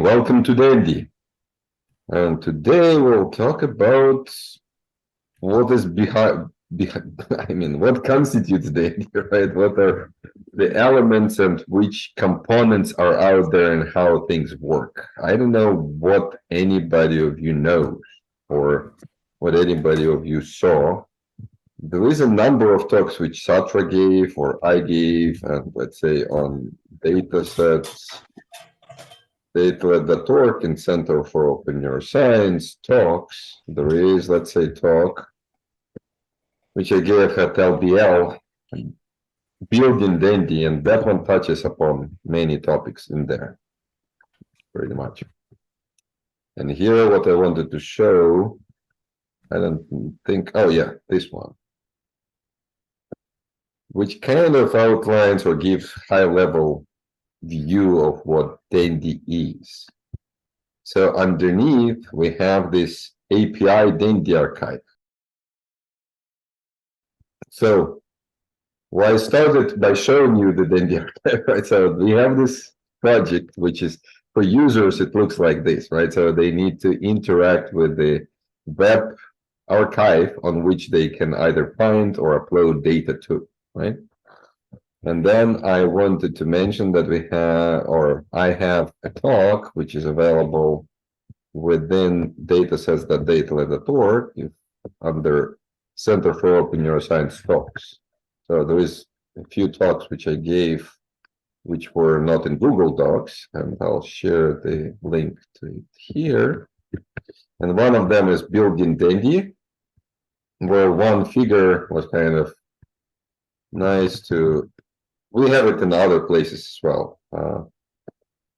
Welcome to Dandy. And today we'll talk about what is what constitutes Dandy, right? What are the elements and which components are out there and how things work. I don't know what anybody of you knows or what anybody of you saw. There is a number of talks which Satra gave or I gave, and let's say on datasets, Datacite in Center for Open Neuroscience talks. There is, let's say, talk which I gave at LBL, building Dandy, and that one touches upon many topics in there, pretty much. And here, what I wanted to show, I don't think, oh yeah, this one, which kind of outlines or gives high-level view of what Dandy is. So underneath, we have this API Dandy archive. So I started by showing you the Dandy archive, right? So we have this project, which is for users, it looks like this, right? So they need to interact with the web archive on which they can either find or upload data to, right? And then I wanted to mention that we have, or I have a talk which is available within datasets.datacite.org under Center for Open Neuroscience talks. So there is a few talks which I gave, which were not in Google Docs, and I'll share the link to it here. And one of them is building Dandy, where one figure was kind of nice to. We have it in other places as well,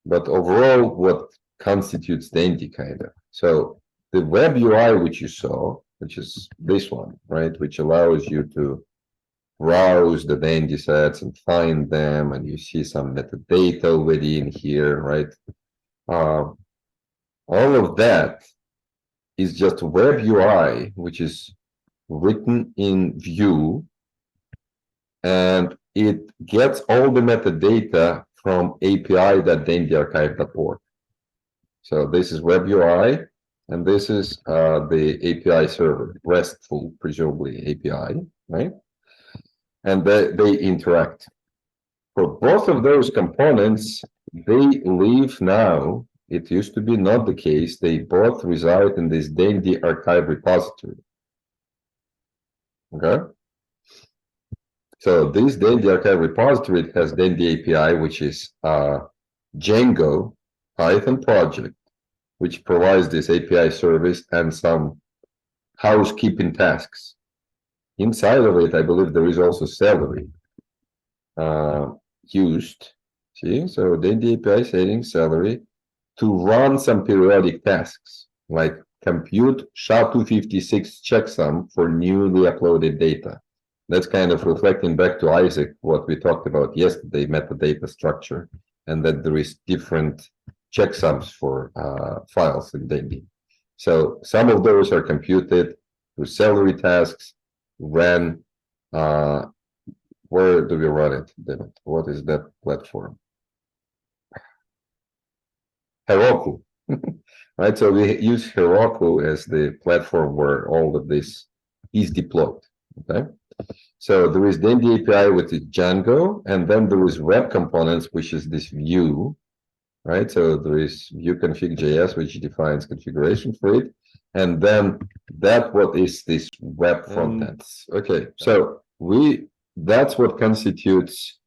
but overall, what constitutes Dandy kind of. So the web UI which you saw, which is this one, right, which allows you to browse the Dandy sets and find them, and you see some metadata already in here, right? All of that is just web UI, which is written in Vue, and it gets all the metadata from api.dandyarchive.org. So this is web UI, and this is the API server, RESTful, presumably API, right? And they interact. For both of those components, they live now. It used to be not the case. They both reside in this Dandy archive repository. Okay? So this Dandy archive repository has Dandy API, which is Django Python project, which provides this API service and some housekeeping tasks. Inside of it, I believe there is also Celery used. See, so Dandy API setting Celery to run some periodic tasks, like compute SHA-256 checksum for newly uploaded data. That's kind of reflecting back to Isaac, what we talked about yesterday, metadata structure, and that there is different checksums for files in Dandy. So some of those are computed through Celery tasks, ran, where do we run it, David? What is that platform? Heroku, right? So we use Heroku as the platform where all of this is deployed, okay? So there is Dandy API with the Django, and then there is web components, which is this Vue, right? So there is Vue config.js, which defines configuration for it. And then what is this web frontends? Okay, so that's what constitutes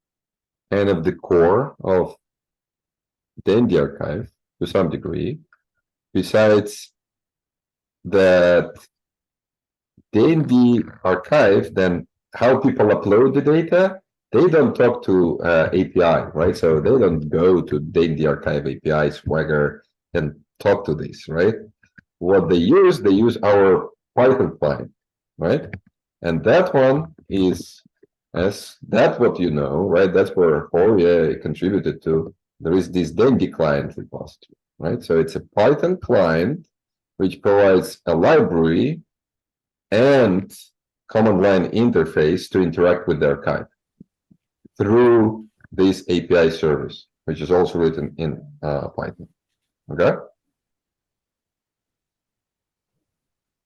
kind of the core of Dandy archive to some degree. Besides that Dandy archive, then how people upload the data, they don't talk to API, right? So they don't go to Dandy archive API, Swagger, and talk to this, right? What they use our Python client, right? And that one is, that's what you know, right? That's where Horia contributed to. There is this Dandy client repository, right? So it's a Python client which provides a library and command line interface to interact with the archive through this API service, which is also written in Python. Okay.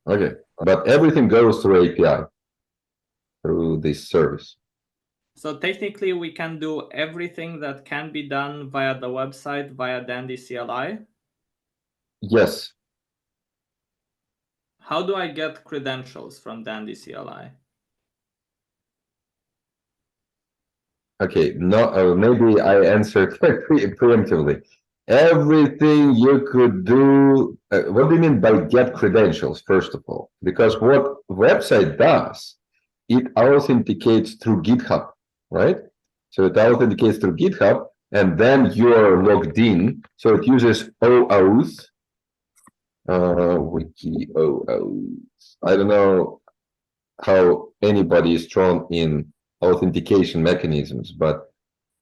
Okay, but everything goes through API, through this service. So technically, we can do everything that can be done via the website via Dandi CLI. Yes. How do I get credentials from Dandi CLI? Okay, no, maybe I answered preemptively. Everything you could do, what do you mean by get credentials, first of all? Because what website does, it authenticates through GitHub, right? So it authenticates through GitHub, and then you're logged in. So it uses OAuth, wiki OAuth. I don't know how anybody is strong in authentication mechanisms, but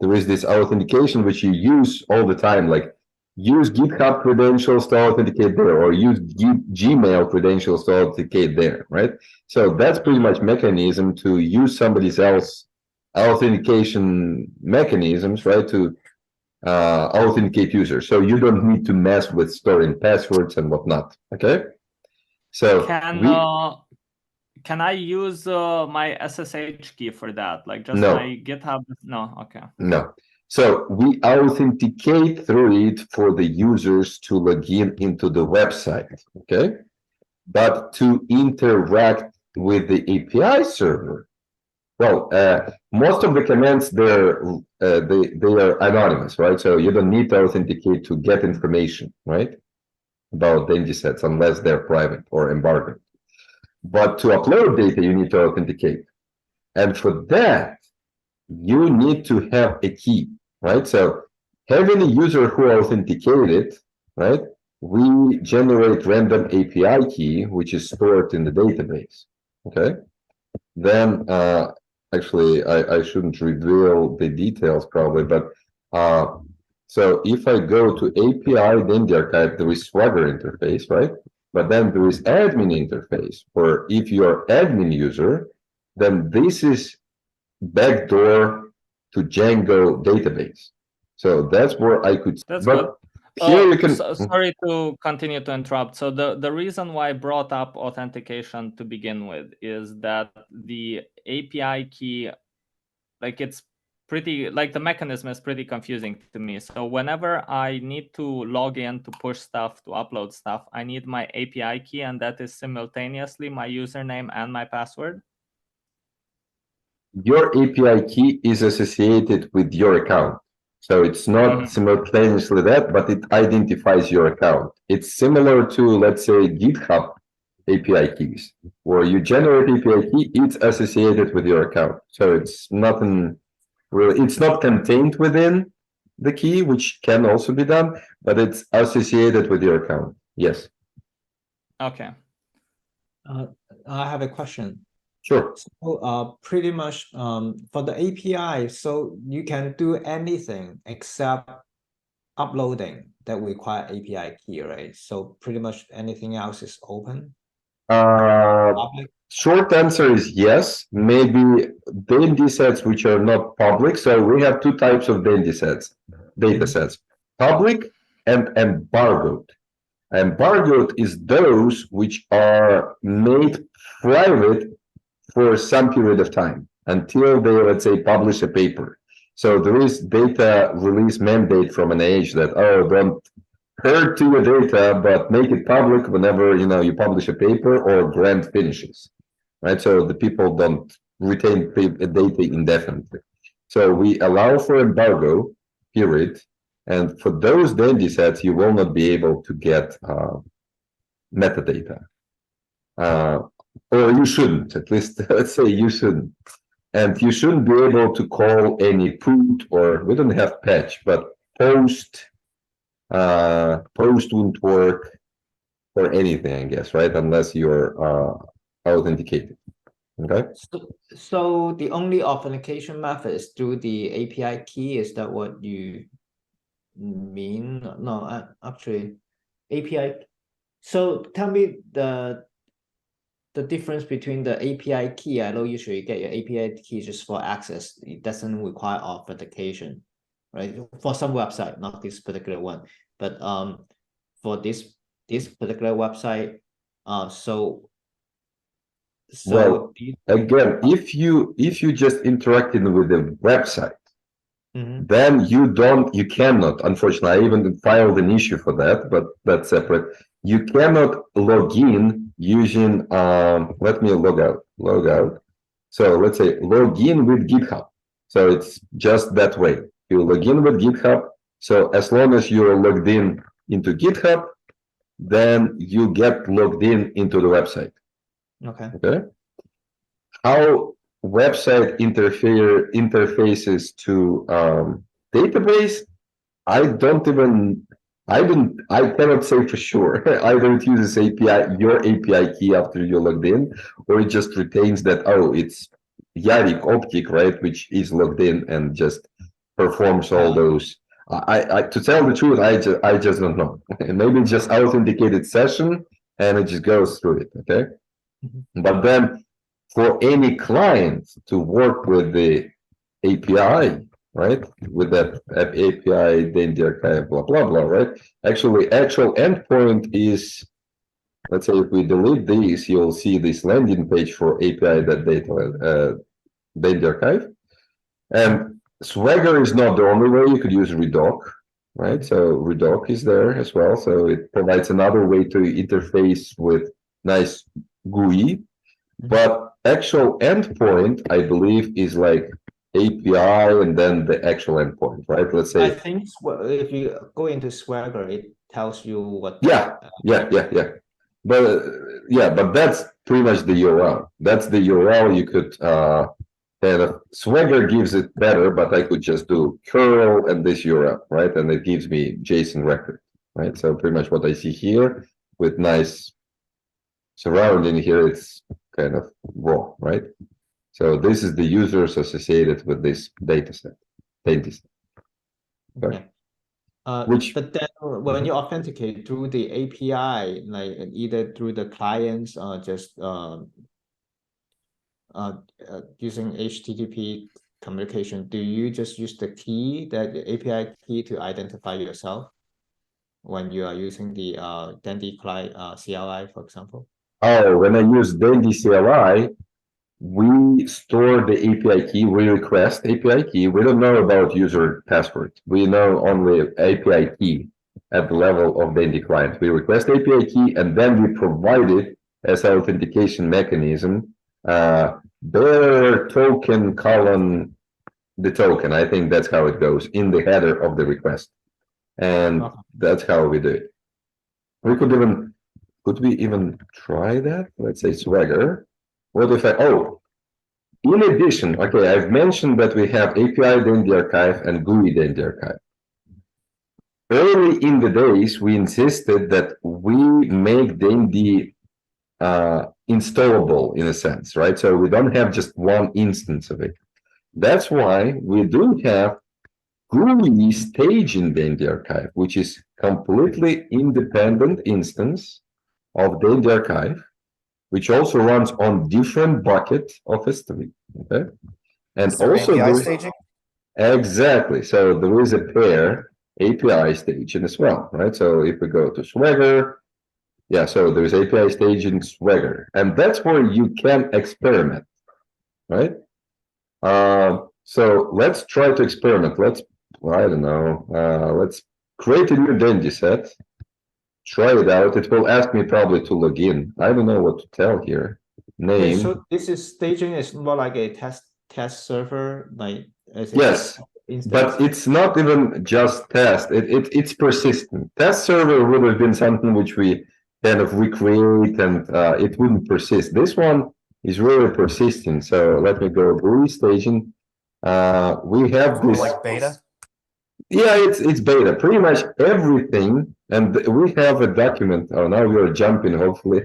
there is this authentication which you use all the time, like use GitHub credentials to authenticate there, or use Gmail credentials to authenticate there, right? So that's pretty much mechanism to use somebody else's authentication mechanisms, right, to authenticate users. So you don't need to mess with storing passwords and whatnot, okay? So can I use my SSH key for that? Like just no. my GitHub? No, okay. No. So we authenticate through it for the users to log in into the website, okay? But to interact with the API server, well, most of the commands there they are anonymous, right? So you don't need to authenticate to get information, right, about DANDIsets unless they're private or embargoed. But to upload data, you need to authenticate, and for that, you need to have a key, right? So having a user who authenticated, right, we generate random API key, which is stored in the database, okay? Then, actually, I shouldn't reveal the details probably, but so if I go to API Dandi archive, there is Swagger interface, right? But then there is admin interface, or if you're admin user, then this is backdoor to Django database. So that's where I could. That's but good. Here you can. Sorry to continue to interrupt. So the reason why I brought up authentication to begin with is that the API key, like it's pretty, like the mechanism is pretty confusing to me. So whenever I need to log in to push stuff, to upload stuff, I need my API key, and that is simultaneously my username and my password. Your API key is associated with your account. So it's not simultaneously that, but it identifies your account. It's similar to, let's say, GitHub API keys, where you generate API key, it's associated with your account. So it's nothing really, it's not contained within the key, which can also be done, but it's associated with your account. Yes. Okay. I have a question. Sure. So pretty much for the API, so you can do anything except uploading that require API key, right? So pretty much anything else is open? Public? Short answer is yes. Maybe DANDIsets which are not public. So we have two types of DANDIsets, datasets, public and embargoed. Embargoed is those which are made private for some period of time until they, let's say, publish a paper. So there is data release mandate from NIH that, oh, don't hurt to your data, but make it public whenever you publish a paper or grant finishes, right? So the people don't retain data indefinitely. So we allow for embargo, period. And for those DANDIsets, you will not be able to get metadata. Or you shouldn't, at least let's say you shouldn't. And you shouldn't be able to call any put, or we don't have patch, but post won't work or anything, I guess, right? Unless you're authenticated. Okay. So the only authentication method is through the API key. Is that what you mean? No, actually, API. So tell me the difference between the API key. I know usually you get your API key just for access. It doesn't require authentication, right? For some website, not this particular one. But for this particular website. So Well, do you, again, if you just interacting with the website, Mhm. then you cannot, unfortunately, I even filed an issue for that, but that's separate. You cannot log in using, let me log out. So let's say log in with GitHub. So it's just that way. You log in with GitHub. So as long as you're logged in into GitHub, then you get logged in into the website. Okay. Okay. How website interfaces to database, I cannot say for sure. Either it uses your API key after you logged in, or it just retains that, oh, it's Yarik Optic, right, which is logged in and just performs all those. To tell the truth, I just don't know. Maybe it's just authenticated session and it just goes through it, okay? But then for any client to work with the API, right? With that API, DANDI archive, blah, blah, blah, right? Actually, actual endpoint is, let's say if we delete these, you'll see this landing page for API.data, DANDI archive. And Swagger is not the only way. You could use Redoc, right? So Redoc is there as well. So it provides another way to interface with nice GUI. But actual endpoint, I believe, is like API and then the actual endpoint, right? Let's I say, think if you go into Swagger, it tells you what. yeah. But that's pretty much the URL. That's the URL you could kind of Swagger gives it better, but I could just do curl and this URL, right? And it gives me JSON record, right? So pretty much what I see here with nice surrounding here, it's kind of raw, right? So this is the users associated with this dataset. Okay. But then when you authenticate through the API, like either through the clients or just using HTTP communication, do you just use the key, the API key, to identify yourself when you are using the Dandi CLI, for example? Oh, when I use Dandi CLI, we store the API key, we request API key. We don't know about user password. We know only API key at the level of Dandi client. We request API key and then we provide it as authentication mechanism. Bearer token colon the token. I think that's how it goes in the header of the request. And that's how we do it. Could we even try that? Let's say Swagger. What if in addition, okay, I've mentioned that we have API Dandi archive and GUI Dandi archive. Early in the days, we insisted that we make Dandi installable in a sense, right? So we don't have just one instance of it. That's why we do have GUI staging Dandi archive, which is completely independent instance of Dandi archive, which also runs on different bucket of S3. Okay, and also API staging. Exactly. So there is a pair API staging as well, right? So if we go to Swagger, yeah, so there's API staging Swagger, and that's where you can experiment, right? So let's try to experiment. I don't know, let's create a new DANDIset, try it out. It will ask me probably to log in. I don't know what to tell here. Name. Okay, so this is staging is more like a test server, like yes, but it's not even just test. It's persistent. Test server would have been something which we kind of recreate and it wouldn't persist. This one is really persistent. So let me go GUI staging. We have this like beta. Yeah, it's beta. Pretty much everything, and we have a document. Oh, now we are jumping. Hopefully,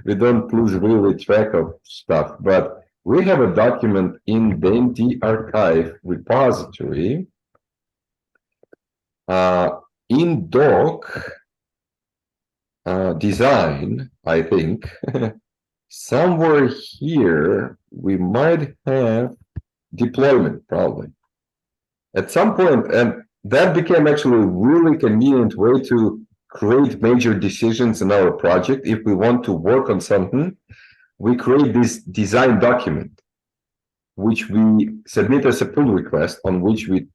we don't lose really track of stuff. But we have a document in Dandi archive repository. In doc design, I think somewhere here we might have deployment probably. At some point, and that became actually a really convenient way to create major decisions in our project, if we want to work on something, we create this design document, which we submit as a pull request, on which we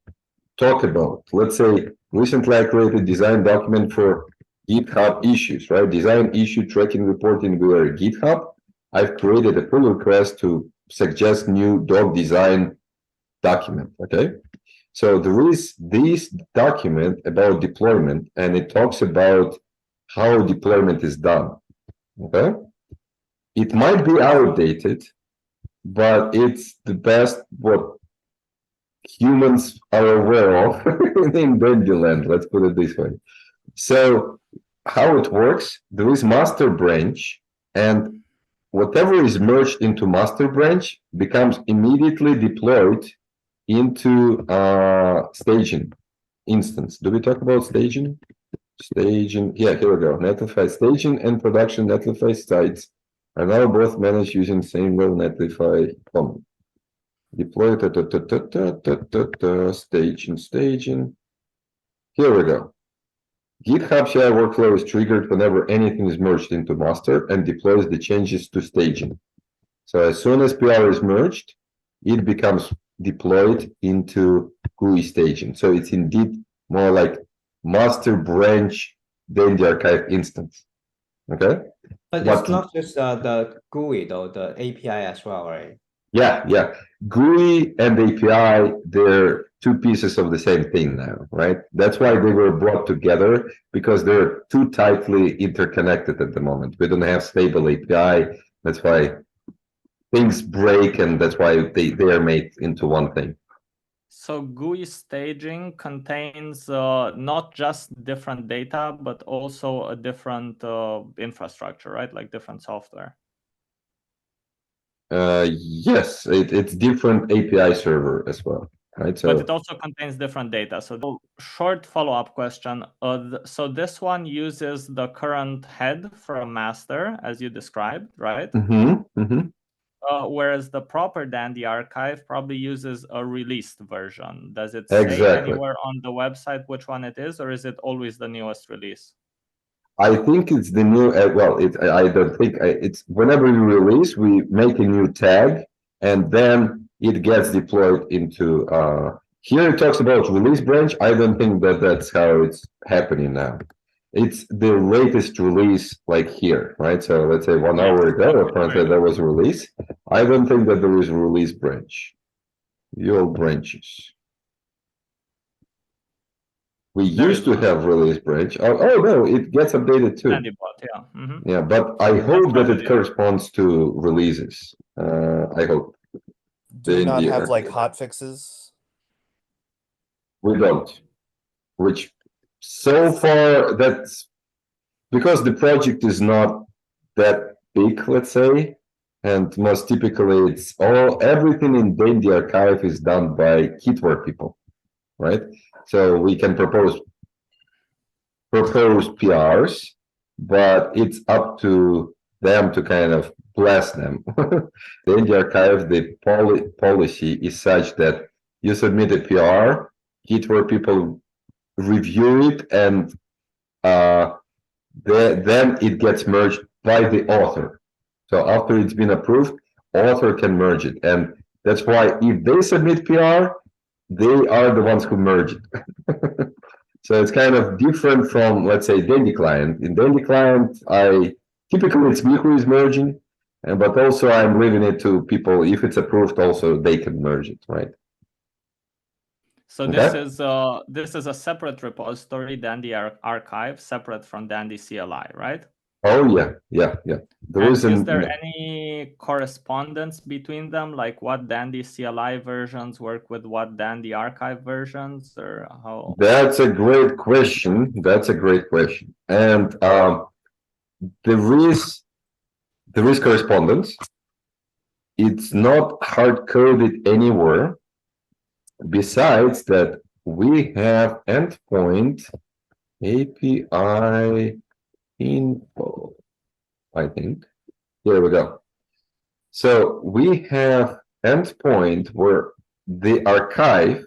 talk about. Let's say recently I created a design document for GitHub issues, right? Design issue tracking reporting via GitHub. I've created a pull request to suggest new dog design document. Okay. So there is this document about deployment, and it talks about how deployment is done. Okay. It might be outdated, but it's the best what humans are aware of in Dandyland, let's put it this way. So how it works, there is master branch, and whatever is merged into master branch becomes immediately deployed into staging instance. Do we talk about staging? Staging, yeah, here we go. Netlify staging and production Netlify sites are now both managed using single Netlify command. Deploy staging. Here we go. GitHub CI workflow is triggered whenever anything is merged into master and deploys the changes to staging. So as soon as PR is merged, it becomes deployed into GUI staging. So it's indeed more like master branch than the archive instance. Okay. But it's not just the GUI though, the API as well, right? Yeah, yeah. GUI and API, they're two pieces of the same thing now, right? That's why they were brought together, because they're too tightly interconnected at the moment. We don't have stable API. That's why things break, and that's why they are made into one thing. So GUI staging contains not just different data, but also a different infrastructure, right? Like different software. Yes, it's different API server as well, right? So, but it also contains different data. So the short follow-up question. So this one uses the current head from master, as you described, right? Whereas the proper Dandy archive probably uses a released version. Does it say anywhere on the website which one it is, or is it always the newest release? I think it's the new, well, I don't think it's whenever you release, we make a new tag, and then it gets deployed into, here it talks about release branch. I don't think that that's how it's happening now. It's the latest release, like here, right? So let's say 1 hour ago, apparently there was a release. I don't think that there is a release branch. Your branches. We used to have release branch. Oh no, it gets updated too. Yeah. Yeah, but I hope that it corresponds to releases. I hope. Do you not have like hot fixes? We don't. Which so far, that's because the project is not that big, let's say, and most typically it's everything in Dandy archive is done by kitware people, right? So we can propose PRs, but it's up to them to kind of bless them. In the archive, the policy is such that you submit a PR, kitware people review it, and then it gets merged by the author. So after it's been approved, author can merge it, and that's why if they submit PR, they are the ones who merge it. So it's kind of different from, let's say, Dandy client. In Dandy client, typically it's me who is merging, but also I'm leaving it to people. If it's approved, also they can merge it, right? So this is a separate repository, Dandy archive, separate from Dandy CLI, right? Oh yeah. Is there any correspondence between them, like what Dandy CLI versions work with what Dandy archive versions, or how? That's a great question. And there is correspondence. It's not hard coded anywhere. Besides that, we have endpoint API info, I think. Here we go. So we have endpoint where the archive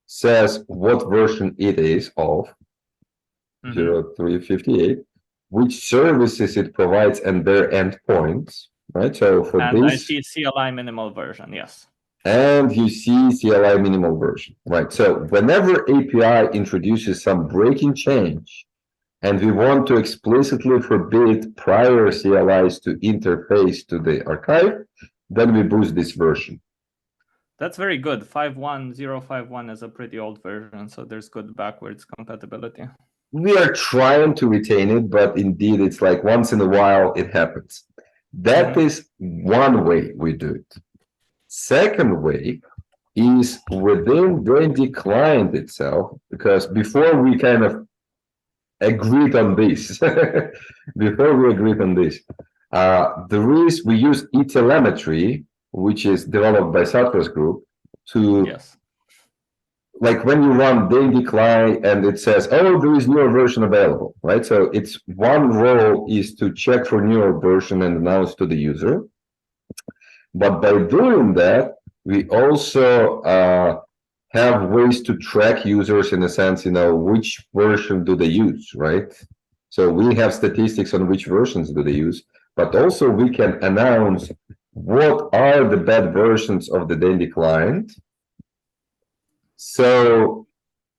says what version it is of, 0358, which services it provides and their endpoints, right? So for And I this, see CLI minimal version, yes. and you see CLI minimal version, right? So whenever API introduces some breaking change, and we want to explicitly forbid prior CLIs to interface to the archive, then we boost this version. That's very good. 5.1.051 is a pretty old version, so there's good backwards compatibility. We are trying to retain it, but indeed it's like once in a while it happens. That is one way we do it. Second way is within DANDI client itself, because before we kind of agreed on this, there is, we use eTelemetry, which is developed by Satra's group, to Yes. like when you run DANDI client and it says, oh, there is newer version available, right? So it's one role is to check for newer version and announce to the user. But by doing that, we also have ways to track users in a sense, which version do they use, right? So we have statistics on which versions do they use, but also we can announce what are the bad versions of the DANDI client. So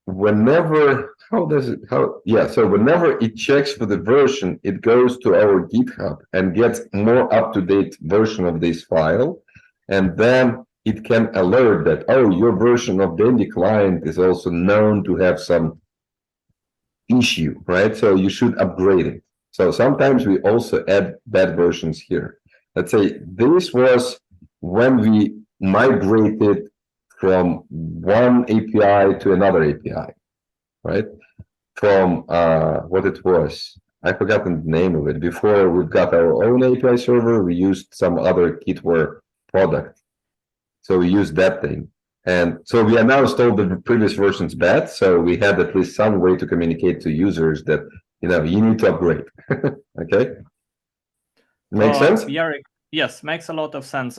whenever, so whenever it checks for the version, it goes to our GitHub and gets more up-to-date version of this file. And then it can alert that, oh, your version of DANDI client is also known to have some issue, right? So you should upgrade it. So sometimes we also add bad versions here. Let's say this was when we migrated from one API to another API, right? From what it was. I forgot the name of it. Before we got our own API server, we used some other Kitware product. So we used that thing. And so we announced all the previous versions bad. So we had at least some way to communicate to users that, you need to upgrade. Okay. Make sense? Yarik, yes, makes a lot of sense.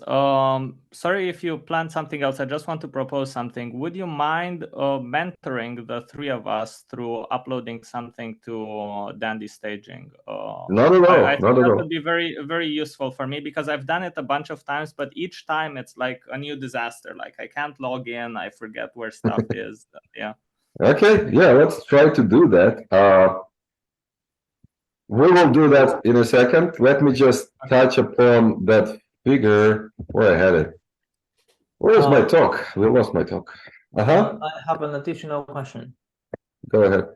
Sorry if you planned something else. I just want to propose something. Would you mind mentoring the three of us through uploading something to Dandi staging? Not at all. I think Not at that all. would be very, very useful for me because I've done it a bunch of times, but each time it's like a new disaster. Like I can't log in, I forget where stuff is. Yeah. Okay. Yeah, let's try to do that. We will do that in a second. Let me just touch upon that figure where I had it. Where's my talk? We lost my talk. I have an additional question. Go ahead.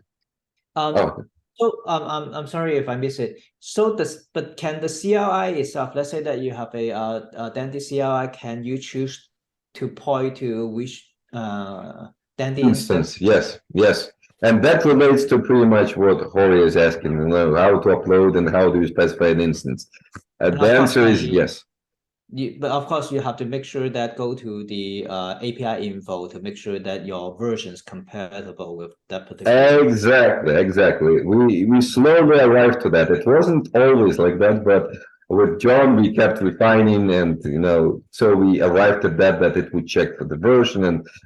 So I'm sorry if I miss it. So but can the CLI itself, let's say that you have a Dandi CLI, can you choose to point to which Dandi instance? Yes. And that relates to pretty much what Jorge is asking, how to upload and how do you specify an instance? The answer is yes. But of course, you have to make sure that go to the API info to make sure that your version is compatible with that particular. Exactly. We slowly arrived to that. It wasn't always like that, but with John, we kept refining, and so we arrived at that it would check for the version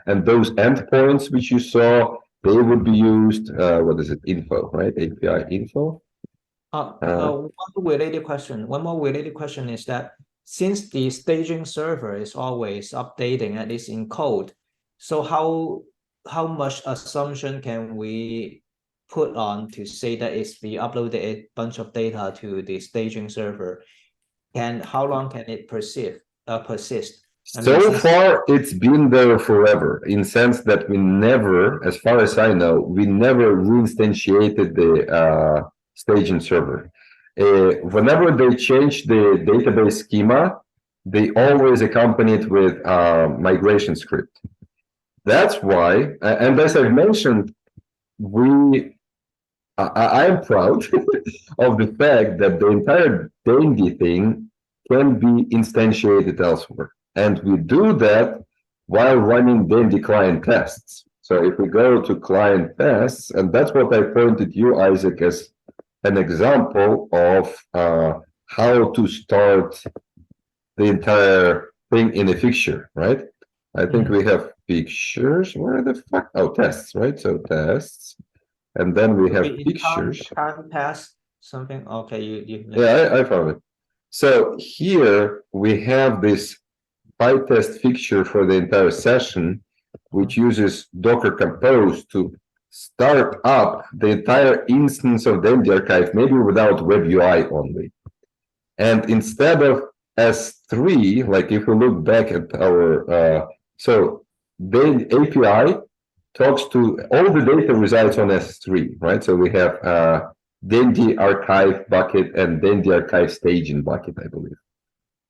and those endpoints which you saw. They would be used, what is it, info, right? API info. One more related question is that since the staging server is always updating, at least in code, so how much assumption can we put on to say that if we uploaded a bunch of data to the staging server, how long can it persist? So far, it's been there forever, in sense that we never, as far as I know, we never reinstantiated the staging server. Whenever they change the database schema, they always accompany it with migration script. That's why, and as I've mentioned, I'm proud of the fact that the entire DANDI thing can be instantiated elsewhere. And we do that while running DANDI client tests. So if we go to client tests, and that's what I pointed you, Isaac, as an example of how to start the entire thing in a fixture, right? I think we have fixtures. Where the fuck? Oh, tests, right? So tests. And then we have In pictures. time pass something. Okay, you Yeah, I found it. So here we have this PyTest fixture for the entire session, which uses Docker Compose to start up the entire instance of the DANDI archive, maybe without web UI only. And instead of S3, like if we look back at our, so the API talks to all the data resides on S3, right? So we have DANDI archive bucket and DANDI archive staging bucket, I believe.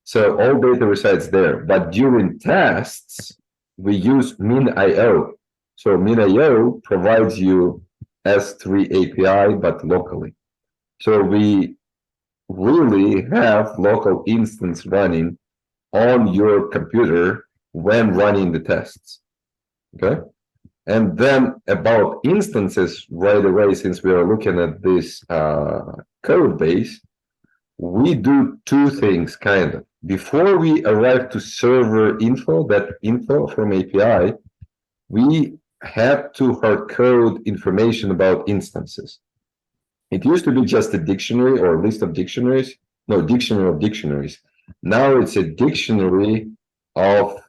So all data resides there, but during tests, we use min.io. So min.io provides you S3 API, but locally. So we really have local instance running on your computer when running the tests. Okay. And then about instances right away, since we are looking at this code base, we do two things kind of. Before we arrive to server info, that info from API, we had to hard code information about instances. It used to be just a dictionary or a list of dictionaries. No, dictionary of dictionaries. Now it's a dictionary of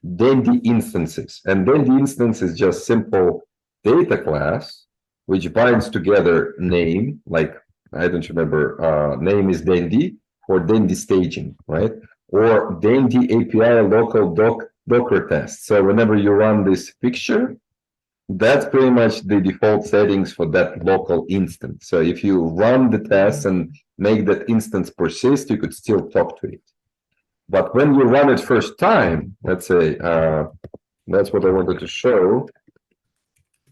DANDI instances. And DANDI instance is just simple data class, which binds together name, like I don't remember, name is DANDI or DANDI staging, right? Or DANDI API local Docker test. So whenever you run this fixture, that's pretty much the default settings for that local instance. So if you run the test and make that instance persist, you could still talk to it. But when you run it first time, let's say, that's what I wanted to show.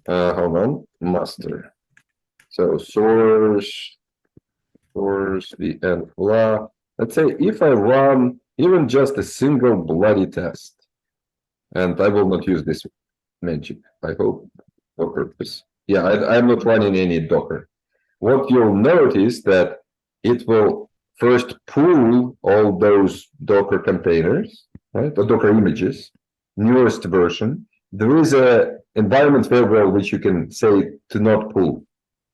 Hold on, master. So source, the and blah. Let's say if I run even just a single bloody test, and I will not use this magic, I hope, for purpose. Yeah, I'm not running any Docker. What you'll notice that it will first pull all those Docker containers, right? The Docker images, newest version. There is a environment variable which you can say to not pull,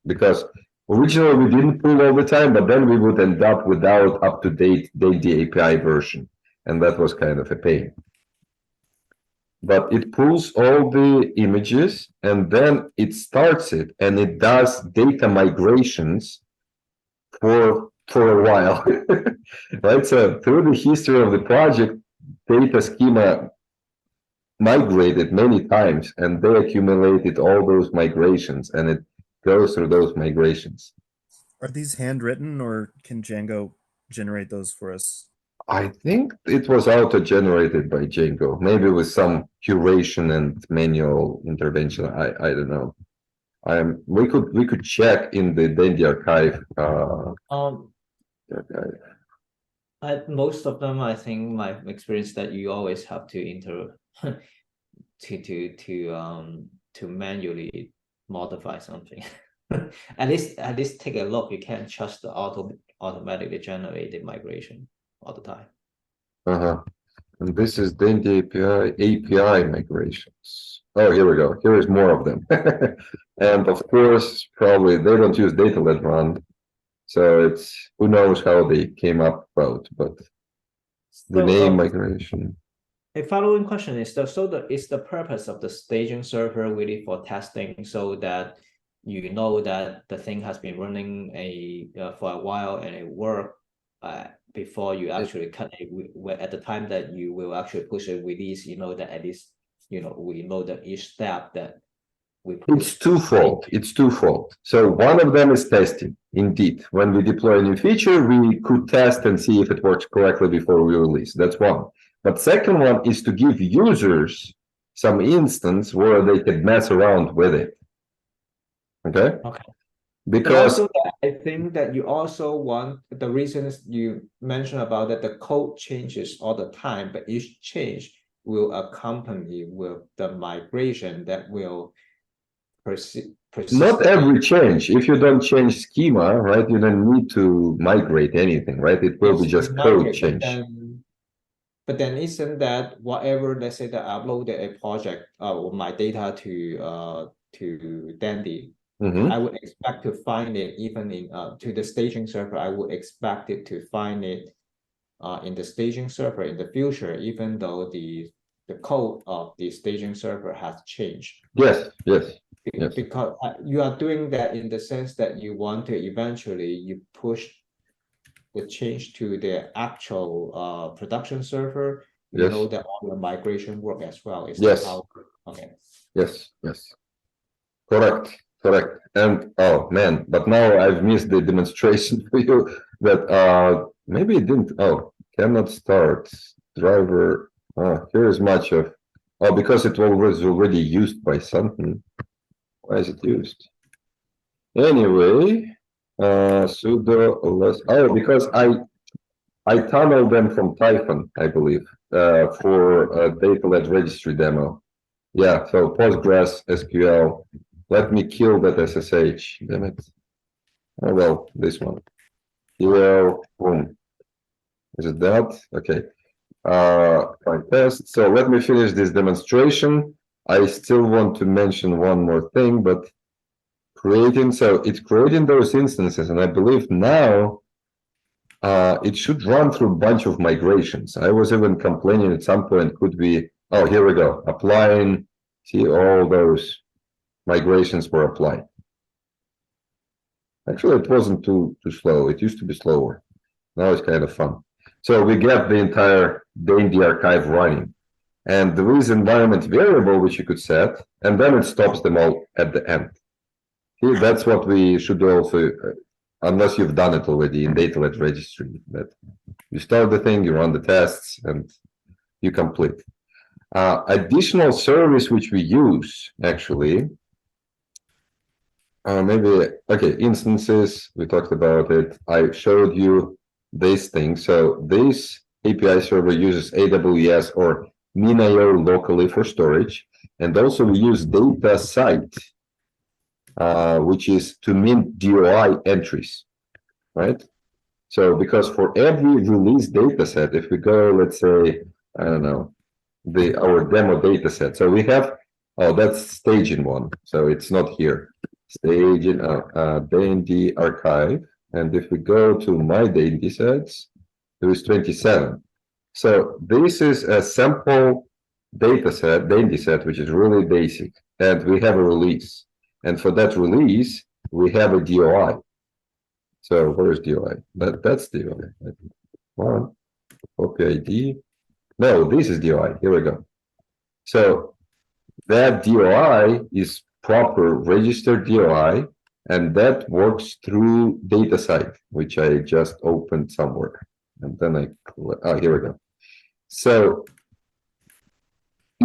because originally we didn't pull all the time, but then we would end up without up-to-date DANDI API version, and that was kind of a pain. But it pulls all the images and then it starts it, and it does data migrations for a while, right? So through the history of the project, data schema migrated many times, and they accumulated all those migrations, and it goes through those migrations. Are these handwritten, or can Django generate those for us? I think it was auto-generated by Django, maybe with some curation and manual intervention. I don't know. We could check in the DANDI archive. Most of them, I think my experience that you always have to to manually modify something. at least take a look. You can't trust the automatically generated migration all the time. And this is DANDI API migrations. Oh, here we go. Here is more of them. And of course, probably they don't use data-led run. So it's, who knows how they came up about, but the name migration. A following question is is the purpose of the staging server really for testing, so that you know that the thing has been running for a while and it worked before you actually cut it, at the time that you will actually push a release, you know that at least we know that each step that we it's twofold. So one of them is testing. Indeed, when we deploy a new feature, we could test and see if it works correctly before we release. That's one. But second one is to give users some instance where they can mess around with it. Okay. Because also, I think that you also want the reasons you mentioned about that the code changes all the time, but each change will accompany with the migration that will persist. Not every change. If you don't change schema, right, you don't need to migrate anything, right? It will be just code change. But then isn't that whatever, let's say that I uploaded a project or my data to DANDI, Mhm. I would expect to find it even in to the staging server. I would expect it to find it in the staging server in the future, even though the code of the staging server has changed. Yes, yes, yes. Because you are doing that in the sense that you want to eventually you push the change to the actual production server. You Yes. know that all the migration work as well. Is Yes. that how? Okay. Yes, yes. Correct, correct. And oh man, but now I've missed the demonstration for you that maybe it didn't. Oh, cannot start driver. Here is much of because it was already used by something. Why is it used? Anyway, sudo less. Oh, because I tunneled them from Typhon, I believe, for a data-led registry demo. Yeah, so Postgres SQL. Let me kill that SSH. Damn it. Oh well, this one. QL, boom. Is it that? Okay. Fine test. So let me finish this demonstration. I still want to mention one more thing, but it's creating those instances, and I believe now it should run through a bunch of migrations. I was even complaining at some point, could we, oh, here we go, applying, see all those migrations were applied. Actually, it wasn't too slow. It used to be slower. Now it's kind of fun. So we get the entire DANDI archive running. And there is environment variable which you could set, and then it stops them all at the end. See, that's what we should do also, unless you've done it already in data-led registry. That you start the thing, you run the tests, and you complete. Additional service which we use, actually, maybe, okay, instances, we talked about it. I showed you this thing. So this API server uses AWS or MinIO locally for storage. And also we use Datacite, which is to mint DOI entries, right? So because for every release dataset, if we go, let's say, I don't know, our demo dataset. So we have, oh, that's staging one. So it's not here. Staging DANDI archive. And if we go to my DANDIsets, there is 27. So this is a sample dataset, DANDIset, which is really basic. And we have a release. And for that release, we have a DOI. So where is DOI? That's DOI. One, copy ID. No, this is DOI. Here we go. So that DOI is proper registered DOI, and that works through Datacite, which I just opened somewhere. And then here we go. So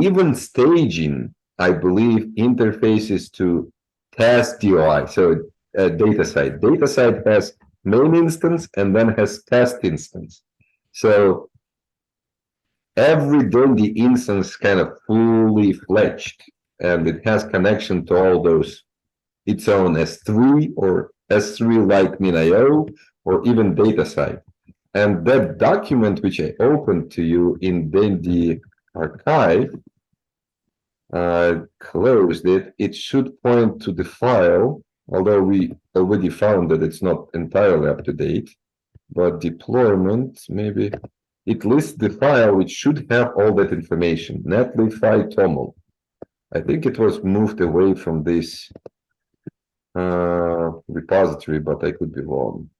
even staging, I believe, interfaces to test DOI. So Datacite. Datacite has main instance and then has test instance. So every DANDI instance kind of fully fledged, and it has connection to all those, its own S3 or S3 like MinIO or even Datacite. And that document which I opened to you in DANDI archive, closed it, it should point to the file, although we already found that it's not entirely up to date, but deployment, maybe it lists the file which should have all that information, netlify toml. I think it was moved away from this repository, but I could be wrong.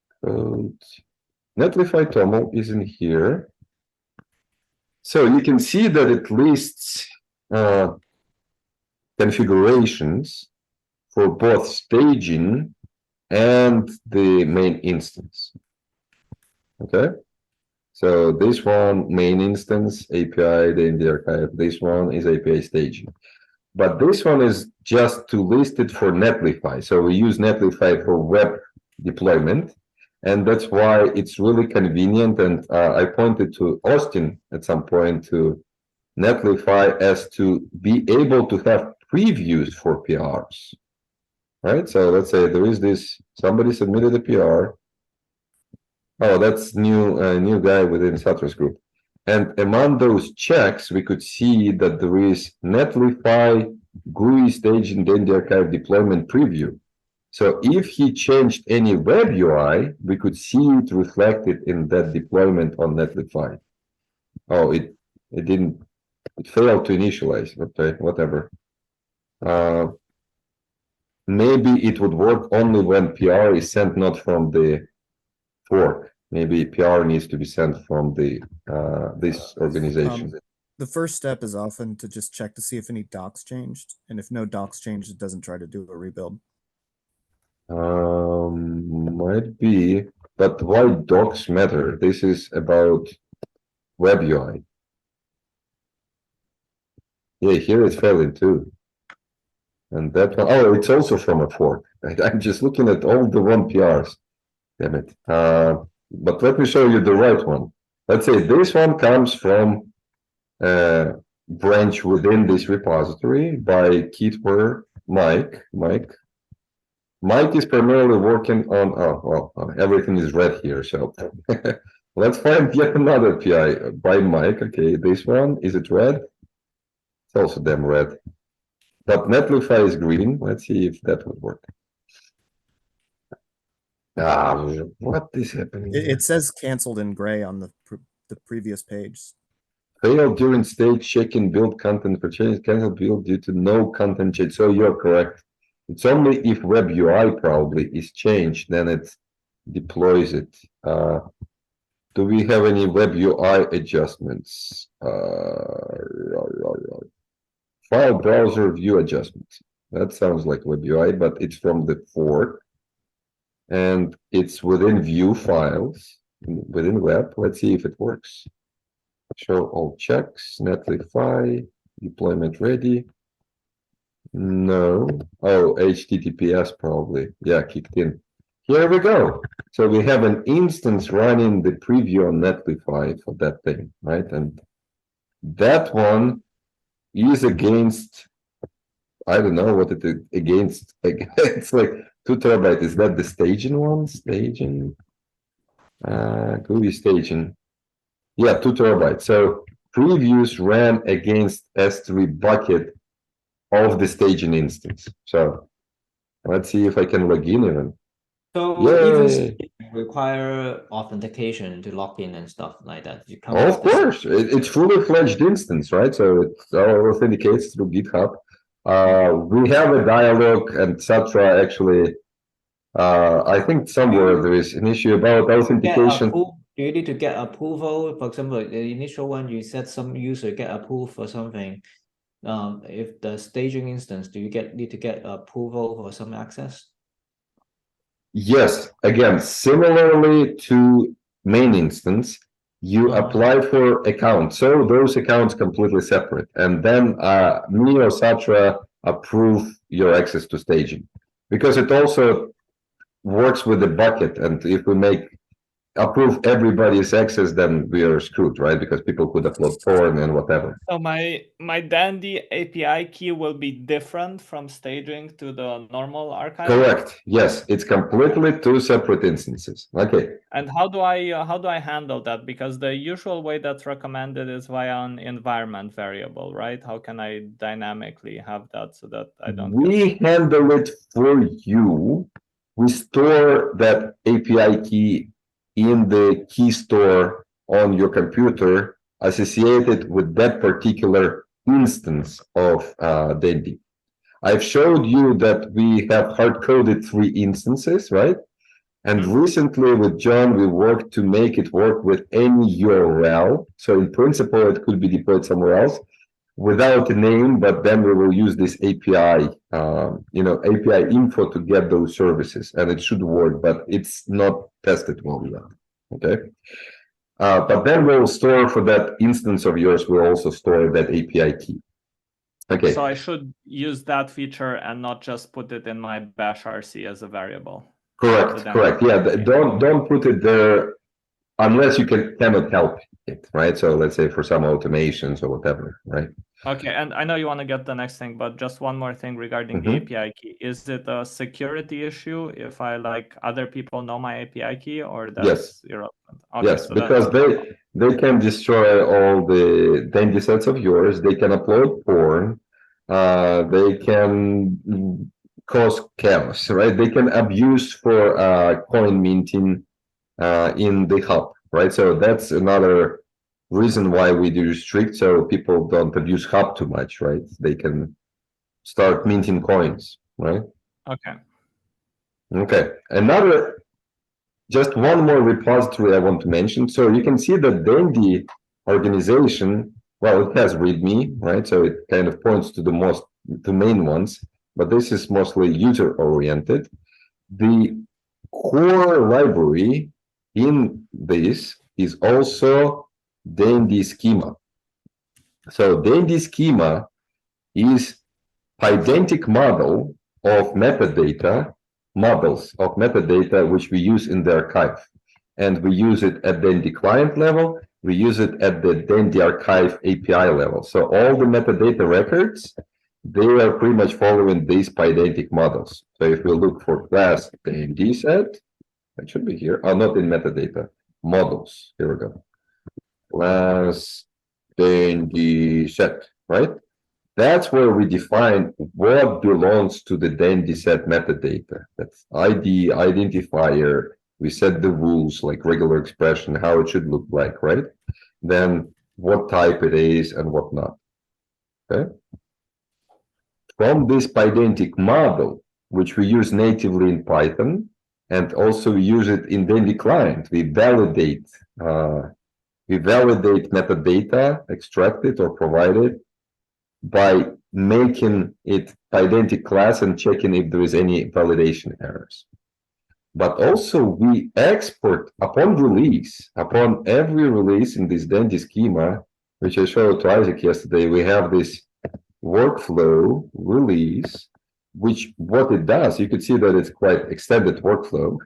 Netlify toml is in here. So you can see that it lists configurations for both staging and the main instance. Okay, so this one, main instance, API, DANDI archive. This one is API staging. But this one is just to list it for Netlify. So we use Netlify for web deployment. And that's why it's really convenient. And I pointed to Austin at some point to Netlify as to be able to have previews for PRs. Right? So let's say there is this, somebody submitted a PR. Oh, that's new guy within Satra's group. And among those checks, we could see that there is Netlify GUI staging DANDI archive deployment preview. So if he changed any web UI, we could see it reflected in that deployment on Netlify. Oh, it didn't, it failed to initialize. Okay, whatever. Maybe it would work only when PR is sent not from the fork. Maybe PR needs to be sent from the this organization. The first step is often to just check to see if any docs changed, and if no docs changed, it doesn't try to do a rebuild. Might be, but why docs matter? This is about web UI. Yeah, here it's failing too. And that one, oh, it's also from a fork. I'm just looking at all the 1PRs. Damn it. But let me show you the right one. Let's say this one comes from a branch within this repository by Kitwer Mike. Mike is primarily working on, oh, well, everything is red here, so let's find yet another PI by Mike. Okay, this one, is it red? It's also damn red. But Netlify is green. Let's see if that would work. What is happening? It says canceled in gray on the previous page. Failed during stage check-in build content for change, cancel build due to no content change. So you're correct. It's only if web UI probably is changed, then it deploys it. Do we have any web UI adjustments? File browser view adjustments. That sounds like web UI, but it's from the fork. And it's within view files, within web. Let's see if it works. Show all checks, Netlify, deployment ready. No. Oh, HTTPS probably. Yeah, kicked in. Here we go. So we have an instance running the preview on Netlify for that thing, right? And that one is against, I don't know what it is against. It's like 2 terabytes. Is that the staging one? Staging. GUI staging. Yeah, 2 terabytes. So previews ran against S3 bucket of the staging instance. So let's see if I can log in even. So Yay. even require authentication to log in and stuff like that. You come Of course, it's fully fledged instance, right? So it authenticates through GitHub. We have a dialog and etc. Actually, I think somewhere there is an issue about authentication. Do you need to get approval? For example, the initial one you said some user get approved for something. If the staging instance, do you need to get approval for some access? Yes, again, similarly to main instance, you apply for accounts. So those accounts completely separate. And then me or Satra approve your access to staging. Because it also works with the bucket. And if we approve everybody's access, then we are screwed, right? Because people could upload porn and whatever. So my Dandi API key will be different from staging to the normal archive. Correct. Yes, it's completely 2 separate instances. Okay. And how do I handle that? Because the usual way that's recommended is via an environment variable, right? How can I dynamically have that so that I don't? We handle it for you. We store that API key in the key store on your computer associated with that particular instance of Dandi. I've showed you that we have hard-coded 3 instances, right? And recently with John, we worked to make it work with any URL. So in principle, it could be deployed somewhere else without a name, but then we will use this API, API info to get those services, and it should work, but it's not tested well yet. Okay. But then we'll store for that instance of yours, we'll also store that API key. Okay. So I should use that feature and not just put it in my bash RC as a variable. Correct. Correct. Yeah. Don't put it there unless you cannot help it, right? So let's say for some automations or whatever, right? Okay, and I know you want to get the next thing, but just one more thing regarding the API key. Is it a security issue if other people know my API key, or that's irrelevant? Okay, yes, so because they can destroy all the DANDIsets of yours. They can upload porn. They can cause chaos, right? They can abuse for coin minting in the hub, right? So that's another reason why we do restrict, so people don't abuse hub too much, right? They can start minting coins, right? Okay. Okay, just one more repository I want to mention. So you can see that Dandi organization, well, it has README, right? So it kind of points to the main ones, but this is mostly user oriented. The core library in this is also DANDI-schema. So DANDI-schema is pydantic model of metadata, models of metadata which we use in the archive. And we use it at Dandi client level, we use it at the Dandi archive API level. So all the metadata records, they are pretty much following these pydantic models. So if we look for class DANDIset, it should be here. Oh, not in metadata, models. Here we go. Class DANDIset, right? That's where we define what belongs to the DANDIset metadata. That's ID, identifier. We set the rules like regular expression, how it should look like, right? Then what type it is and what not. Okay. From this pydantic model, which we use natively in Python, and also use it in Dandi client, we validate metadata, extract it or provide it by making it pydantic class and checking if there is any validation errors. But also we export upon release, upon every release in this Dandi schema, which I showed to Isaac yesterday, we have this workflow release, which what it does, you could see that it's quite extended workflow.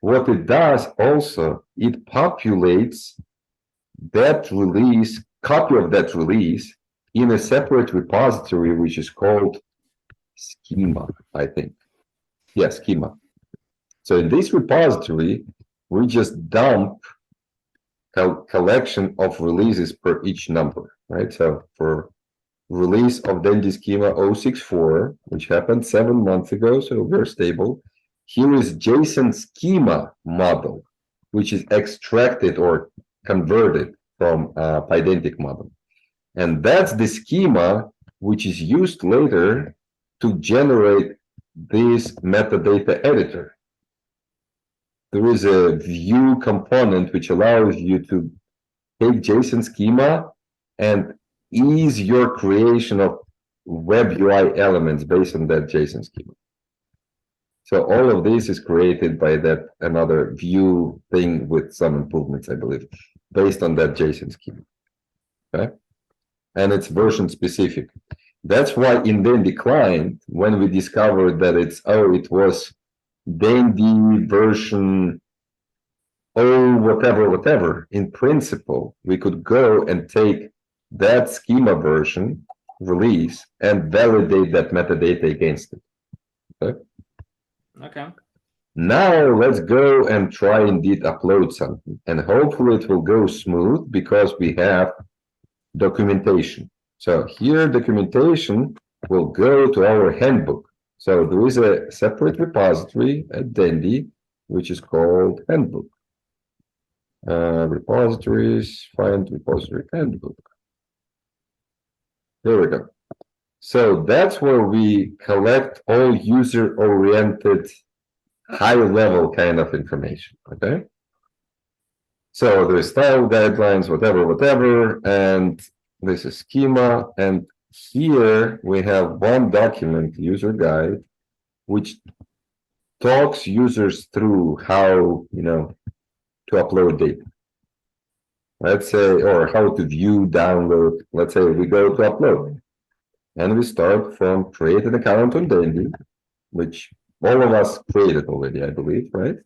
What it does also, it populates that release, copy of that release in a separate repository, which is called schema, I think. Yeah, schema. So in this repository, we just dump collection of releases per each number, right? So for release of Dandi schema 064, which happened 7 months ago, so very stable. Here is JSON schema model, which is extracted or converted from pydantic model. And that's the schema which is used later to generate this metadata editor. There is a view component which allows you to take JSON schema and ease your creation of web UI elements based on that JSON schema. So all of this is created by that another view thing with some improvements, I believe, based on that JSON schema. Okay. And it's version specific. That's why in Dandi client, when we discovered that it was Dandi version whatever, in principle, we could go and take that schema version release and validate that metadata against it. Okay. Okay. Now let's go and try indeed upload something, and hopefully it will go smooth because we have documentation. So here documentation will go to our handbook. So there is a separate repository at Dandi, which is called handbook. Repositories, find repository handbook. There we go. So that's where we collect all user-oriented, high-level kind of information, okay? So there's style guidelines, whatever, and this is schema, and here we have one document, user guide, which talks users through how, to upload data. Let's say, or how to view, download. Let's say we go to upload. And we start from create an account on Dandi, which all of us created already, I believe, right?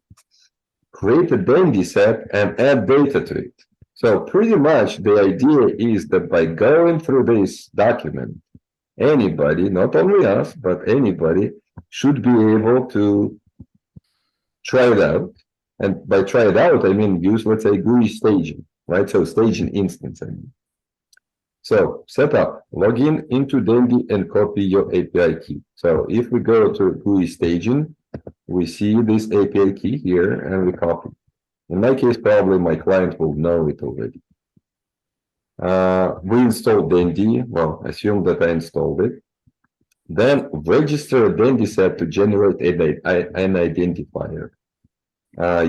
Create a DANDIset and add data to it. So pretty much the idea is that by going through this document, anybody, not only us, but anybody should be able to try it out. And by try it out, I mean use, let's say, GUI staging, right? So staging instance, I mean. So setup, log in into Dandi and copy your API key. So if we go to GUI staging, we see this API key here and we copy. In my case, probably my client will know it already. We installed Dandi. Well, assume that I installed it. Then register a DANDIset to generate an identifier.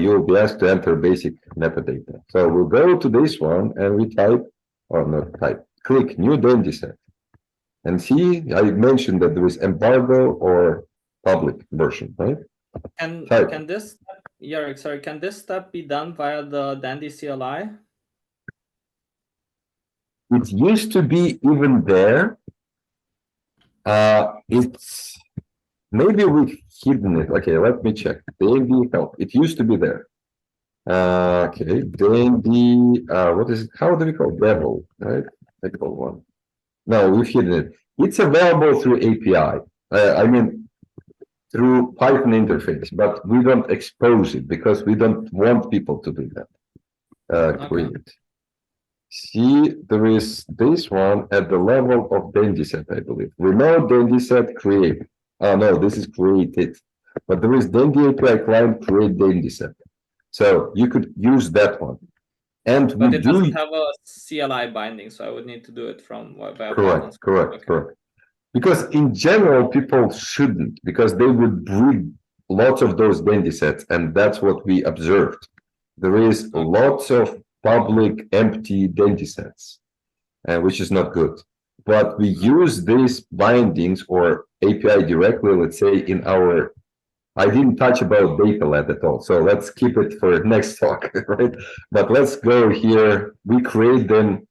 You'll be asked to enter basic metadata. So we'll go to this one and we type, or not type, click new DANDIset. And see, I mentioned that there is embargo or public version, right? Can this, Yarik, sorry, can this step be done via the Dandi CLI? It used to be even there. It's maybe we've hidden it. Okay, let me check. Dandi help. It used to be there. Okay, Dandi. What is it? How do we call it? Devil, right? I call one. No, we've hidden it. It's available through API. I mean, through Python interface, but we don't expose it because we don't want people to do that. Create. See, there is this one at the level of DANDIset, I believe. Remote DANDIset create. No, this is created. But there is Dandi API client create DANDIset. So you could use that one. And But we it do doesn't have a CLI binding, so I would need to do it from via correct, correct, Okay. correct. Because in general, people shouldn't, because they would breed lots of those DANDIsets, and that's what we observed. There is lots of public empty DANDIsets, which is not good. But we use these bindings or API directly, let's say, in our. I didn't touch about datalet at all, so let's keep it for next talk, right? But let's go here. We create them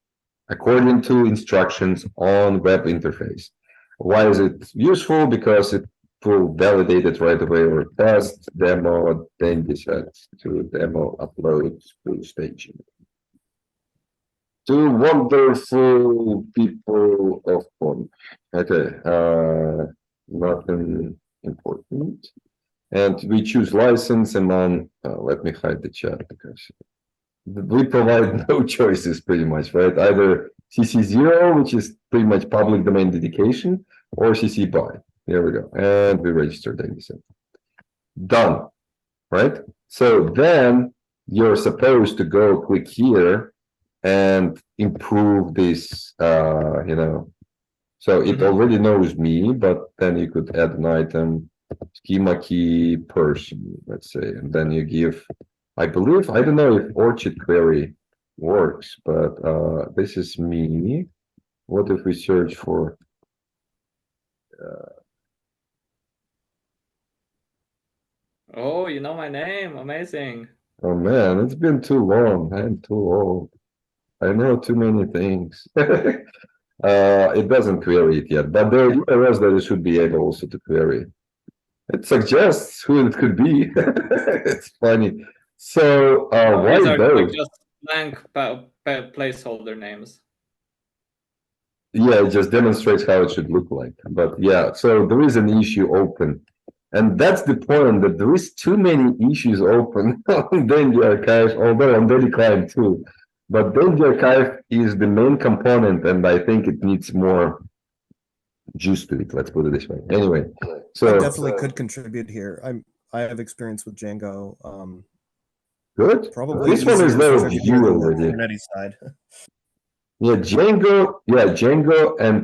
according to instructions on web interface. Why is it useful? Because it will validate it right away or test demo DANDIset to demo upload to staging. Two wonderful people of fun. Okay, nothing important. And we choose license among, let me hide the chat because we provide no choices pretty much, right? Either CC0, which is pretty much public domain dedication, or CC BY. There we go. And we register DANDIset. Done, right? So then you're supposed to go click here and improve this, you know. So it already knows me, but then you could add an item, schema key person, let's say, and then you give, I believe, I don't know if Orchid query works, but this is me. What if we search for Oh, you know my name. Amazing. oh man, it's been too long. I'm too old. I know too many things. It doesn't query it yet, but the idea was that it should be able also to query. It suggests who it could be. It's funny. So why These are those? just blank placeholder names. Yeah, it just demonstrates how it should look like. But yeah, so there is an issue open. And that's the point, that there is too many issues open on Dandi Archive, although on Dandi Client too. But Dandi Archive is the main component, and I think it needs more juice to it. Let's put it this way. Anyway, so I definitely could contribute here. I have experience with Django. good. Probably This one is easier there to with contribute you on the already. Kubernetes side. Yeah, Django, and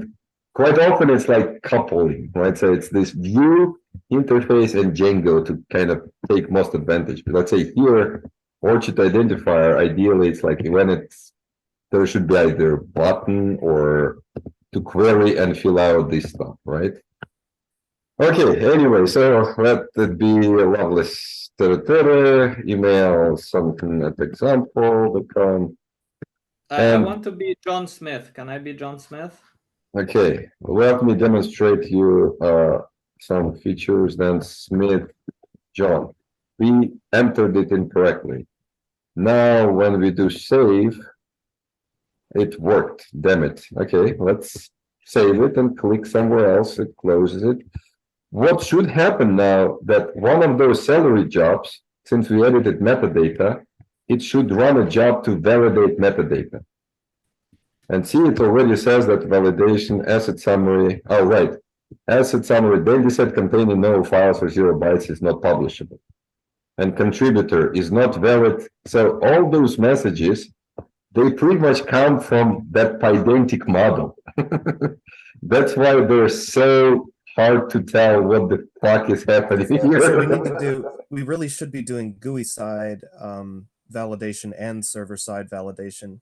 quite often it's like coupling, right? So it's this view interface and Django to kind of take most advantage. But let's say here, Orchid identifier, ideally it's like when it's, there should be either button or to query and fill out this stuff, right? Okay, anyway, so let it be Loveless email something at example.com. I want to be John Smith. Can I be John Smith? Okay, let me demonstrate you some features. Then Smith John, we entered it incorrectly. Now when we do save, it worked. Damn it. Okay, let's save it and click somewhere else. It closes it. What should happen now that one of those salary jobs, since we edited metadata, it should run a job to validate metadata. And see, it already says that validation asset summary. Oh, right. Asset summary, DANDIset containing no files or 0 bytes is not publishable. And contributor is not valid. So all those messages, they pretty much come from that pydantic model. That's why they're so hard to tell what the fuck is happening here. So we need to do, we really should be doing GUI side validation and server side validation.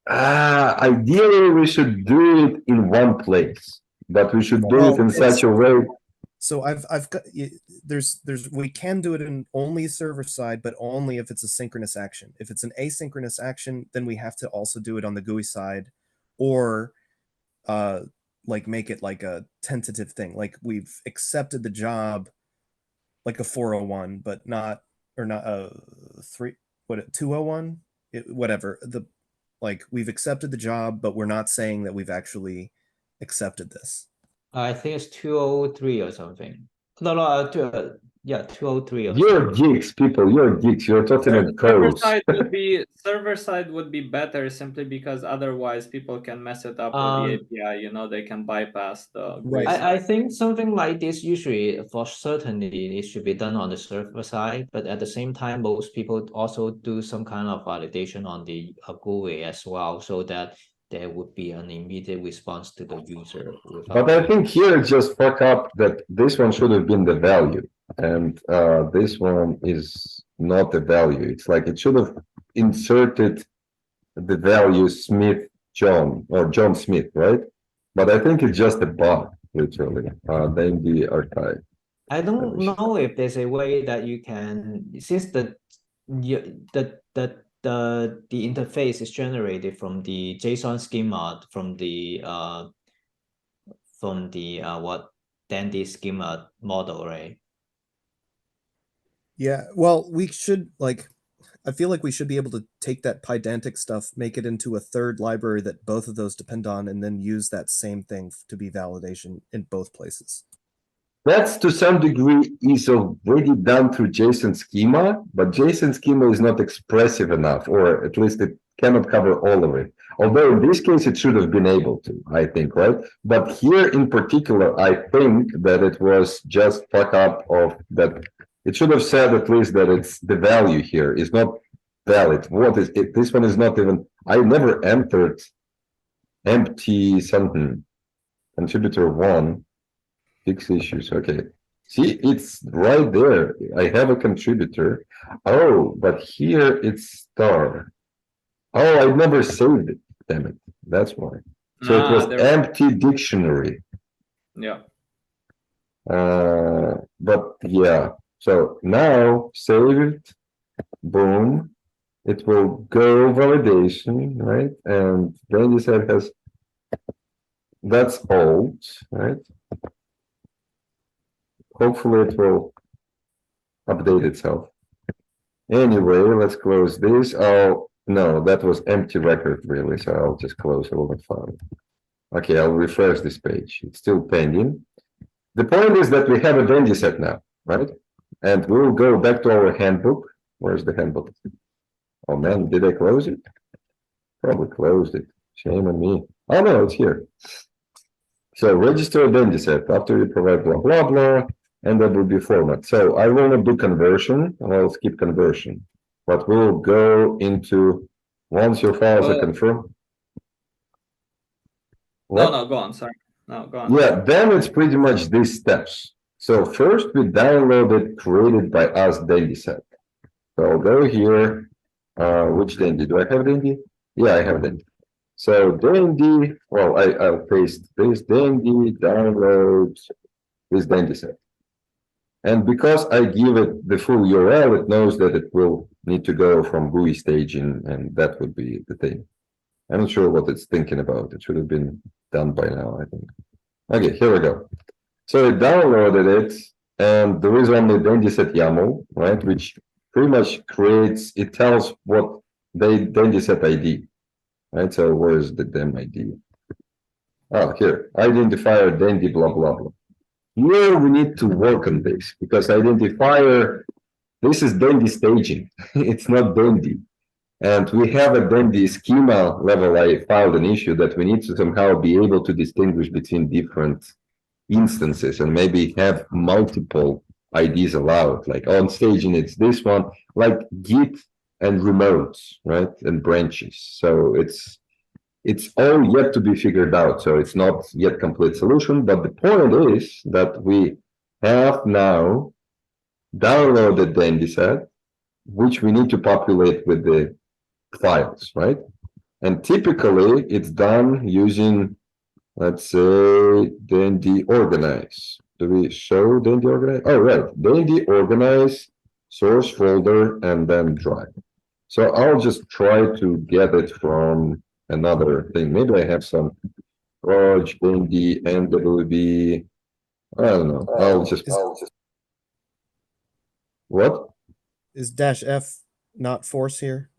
Ideally, we should do it in one place, but we should do it in such a way. So I've got, there's, we can do it in only server side, but only if it's a synchronous action. If it's an asynchronous action, then we have to also do it on the GUI side, or like make it like a tentative thing. Like we've accepted the job, like a 401, but not, or not a 201, whatever. Like we've accepted the job, but we're not saying that we've actually accepted this. I think it's 203 or something. No, yeah, 203 or You're something. geeks, people. You're geeks. You're talking in codes. Server side would be better simply because otherwise people can mess it up with the API. You know, they can bypass the. Right. I think something like this usually, for certainty, it should be done on the server side. But at the same time, most people also do some kind of validation on the GUI as well, so that there would be an immediate response to the user. But I think here it's just fuck up that this one should have been the value, and this one is not the value. It's like it should have inserted the value Smith John or John Smith, right? But I think it's just a bug, literally. Then the archive. I don't know if there's a way that you can, since the interface is generated from the JSON schema from the what Dandi schema model, right? Yeah, well, we should, like, I feel like we should be able to take that pydantic stuff, make it into a third library that both of those depend on, and then use that same thing to be validation in both places. That's to some degree is already done through JSON schema, but JSON schema is not expressive enough, or at least it cannot cover all of it. Although in this case, it should have been able to, I think, right? But here in particular, I think that it was just fuck up of that. It should have said at least that it's the value here is not valid. What is it? This one is not even, I never entered empty something. Contributor 1. Fix issues. Okay. See, it's right there. I have a contributor. Oh, but here it's star. Oh, I never saved it. Damn it. That's why. So it was empty dictionary. Yeah. But yeah. So now saved. Boom. It will go validation, right? And DANDIset has, that's old, right? Hopefully it will update itself. Anyway, let's close this. Oh, no, that was empty record really, so I'll just close it all the file. Okay, I'll refresh this page. It's still pending. The point is that we have a DANDIset now, right? And we'll go back to our handbook. Where's the handbook? Oh man, did I close it? Probably closed it. Shame on me. Oh no, it's here. So register DANDIset after you provide blah blah blah. And that will be format. So I will not do conversion. I'll skip conversion, but we'll go into once your files are confirmed. What? No, go on. Sorry. No, go on. Yeah, then it's pretty much these steps. So first we downloaded created by us DANDIset. So I'll go here. Which Dandi? Do I have Dandi? Yeah, I have Dandi. So Dandi, well, I'll paste this Dandi, download this DANDIset. And because I give it the full URL, it knows that it will need to go from GUI staging, and that would be the thing. I'm not sure what it's thinking about. It should have been done by now, I think. Okay, here we go. So it downloaded it, and there is only DANDIset YAML, right? Which pretty much creates, it tells what they DANDIset ID, right? So where is the DEM ID? Oh, here, identifier Dandi blah blah blah. Here we need to work on this because identifier, this is Dandi staging. It's not Dandi. And we have a DANDI schema level. I filed an issue that we need to somehow be able to distinguish between different instances and maybe have multiple IDs allowed, like on staging it's this one, like Git and remotes, right? And branches. So it's all yet to be figured out. So it's not yet complete solution, but the point is that we have now downloaded the DANDIset, which we need to populate with the files, right? And typically it's done using, let's say, DANDI organize. Do we show DANDI organize? Oh, right. DANDI organize, source folder, and then drive. So I'll just try to get it from another thing. Maybe I have some proj DANDI NWB. I don't know. I'll just what? Is -F not force here?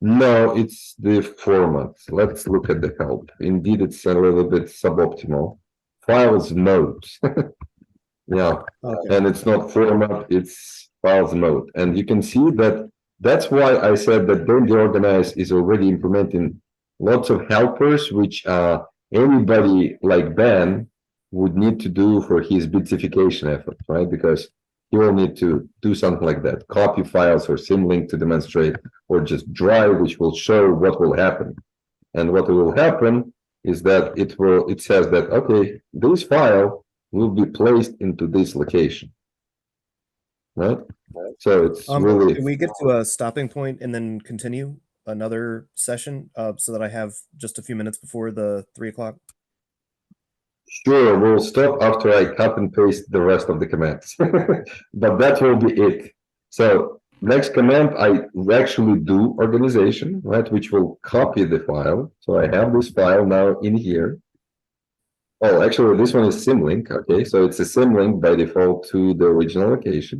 No, it's the format. Let's look at the help. Indeed, it's a little bit suboptimal. Files mode. Yeah, Okay. and it's not format, it's files mode. And you can see that that's why I said that DANDI organize is already implementing lots of helpers, which anybody like Ben would need to do for his bitification effort, right? Because he will need to do something like that, copy files or symlink to demonstrate, or just drive, which will show what will happen. And what will happen is that it says that, okay, this file will be placed into this location, right? So it's really. Can we get to a stopping point and then continue another session so that I have just a few minutes before the 3 o'clock? Sure, we'll stop after I cut and paste the rest of the commands, but that will be it. So next command, I actually do organization, right, which will copy the file. So I have this file now in here. Oh, actually, this one is symlink. Okay, so it's a symlink by default to the original location.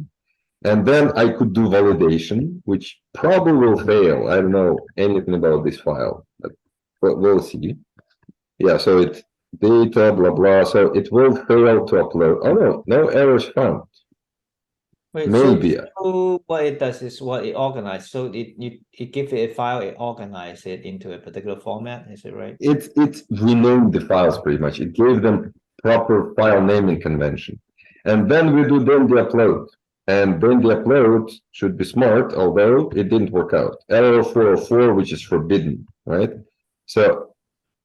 And then I could do validation, which probably will fail. I don't know anything about this file, but we'll see. Yeah, so it's data, blah, blah. So it will fail to upload. Oh, no, no errors found. Wait, Maybe. so what it does is what it organizes. So it gives it a file, it organizes it into a particular format. Is it right? It renamed the files pretty much. It gave them proper file naming convention. And then we do DANDI upload. And DANDI upload should be smart, although it didn't work out. Error 404, which is forbidden, right? So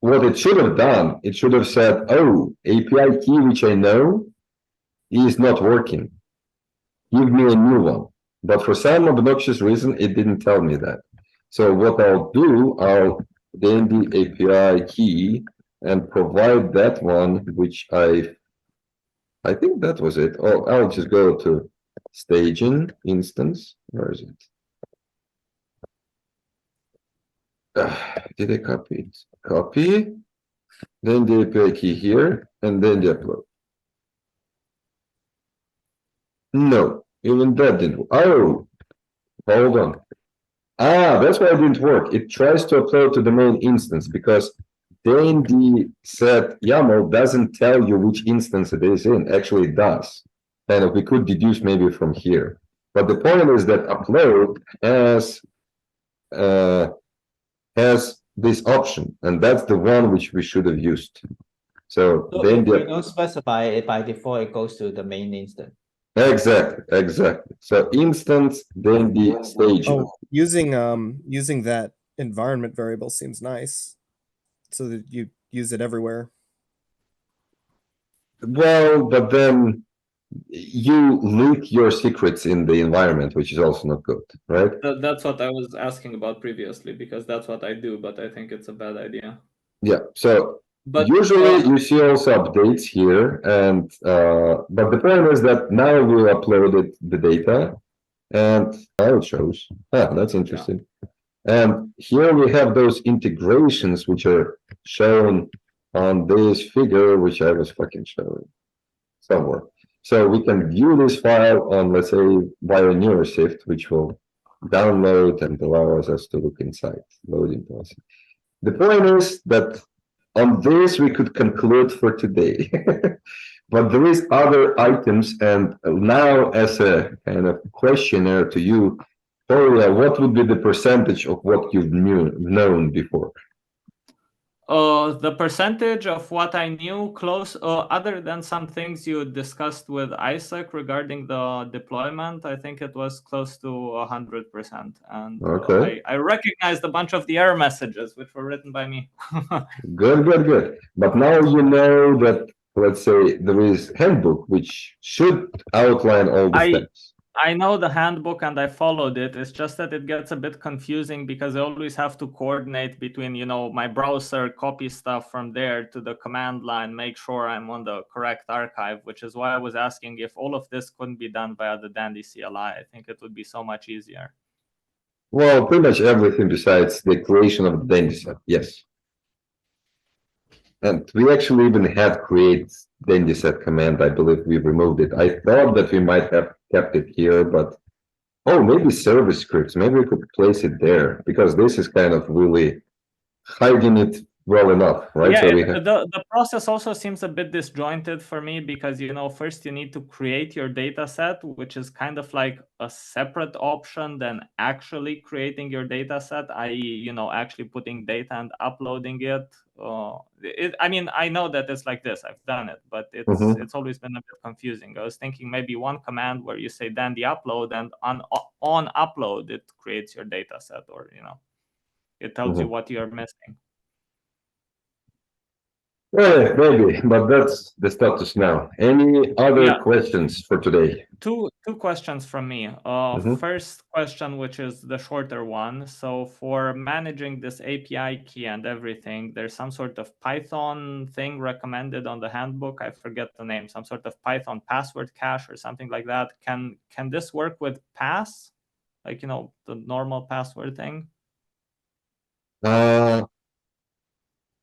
what it should have done, it should have said, oh, API key, which I know, is not working. Give me a new one. But for some obnoxious reason, it didn't tell me that. So what I'll do, I'll DANDI API key and provide that one, which I think that was it. Oh, I'll just go to staging instance. Where is it? Did I copy it? Copy. Then the API key here, and then the upload. No, even that didn't. Oh, hold on. That's why it didn't work. It tries to upload to the main instance because DANDIset YAML doesn't tell you which instance it is in. Actually, it does. And we could deduce maybe from here. But the point is that upload has this option, and that's the one which we should have used. So if we don't specify it by default, it goes to the main instance. Exactly. So instance, then the staging. Oh, using that environment variable seems nice, so that you use it everywhere. Well, but then you leak your secrets in the environment, which is also not good, right? That's what I was asking about previously, because that's what I do, but I think it's a bad idea. Yeah. So but usually you see also updates here, and but the point is that now we uploaded the data, and now it shows. That's interesting. Yeah. And here we have those integrations which are shown on this figure, which I was fucking showing somewhere. So we can view this file on, let's say, via Neuroscience, which will download and allows us to look inside loading process. The point is that on this we could conclude for today, but there is other items, and now as a kind of questionnaire to you what would be the percentage of what you've known before? The percentage of what I knew close, other than some things you discussed with Isaac regarding the deployment, I think it was close to 100%. And Okay. I recognized a bunch of the error messages, which were written by me. Good. But now you know that, let's say, there is handbook, which should outline all the steps. I know the handbook and I followed it. It's just that it gets a bit confusing because I always have to coordinate between, my browser, copy stuff from there to the command line, make sure I'm on the correct archive, which is why I was asking if all of this couldn't be done via the Dandy CLI. I think it would be so much easier. Well, pretty much everything besides the creation of the DANDIset, yes. And we actually even had create DANDIset command. I believe we removed it. I thought that we might have kept it here, but maybe service scripts. Maybe we could place it there because this is kind of really hiding it well enough, right? Yeah, So the process also seems a bit disjointed for me because first you need to create your data set, which is kind of like a separate option than actually creating your data set, i.e., actually putting data and uploading it. I mean, I know that it's like this. I've done it, but it's always been a bit confusing. I was thinking maybe one command where you say dandi upload, and on upload it creates your data set, or it tells you what you're missing. Yeah, maybe, but that's the status now. Any other questions for today? Two questions from me. First question, which is the shorter one. So for managing this API key and everything, there's some sort of Python thing recommended on the handbook. I forget the name. Some sort of Python password cache or something like that. Can this work with pass? Like, the normal password thing?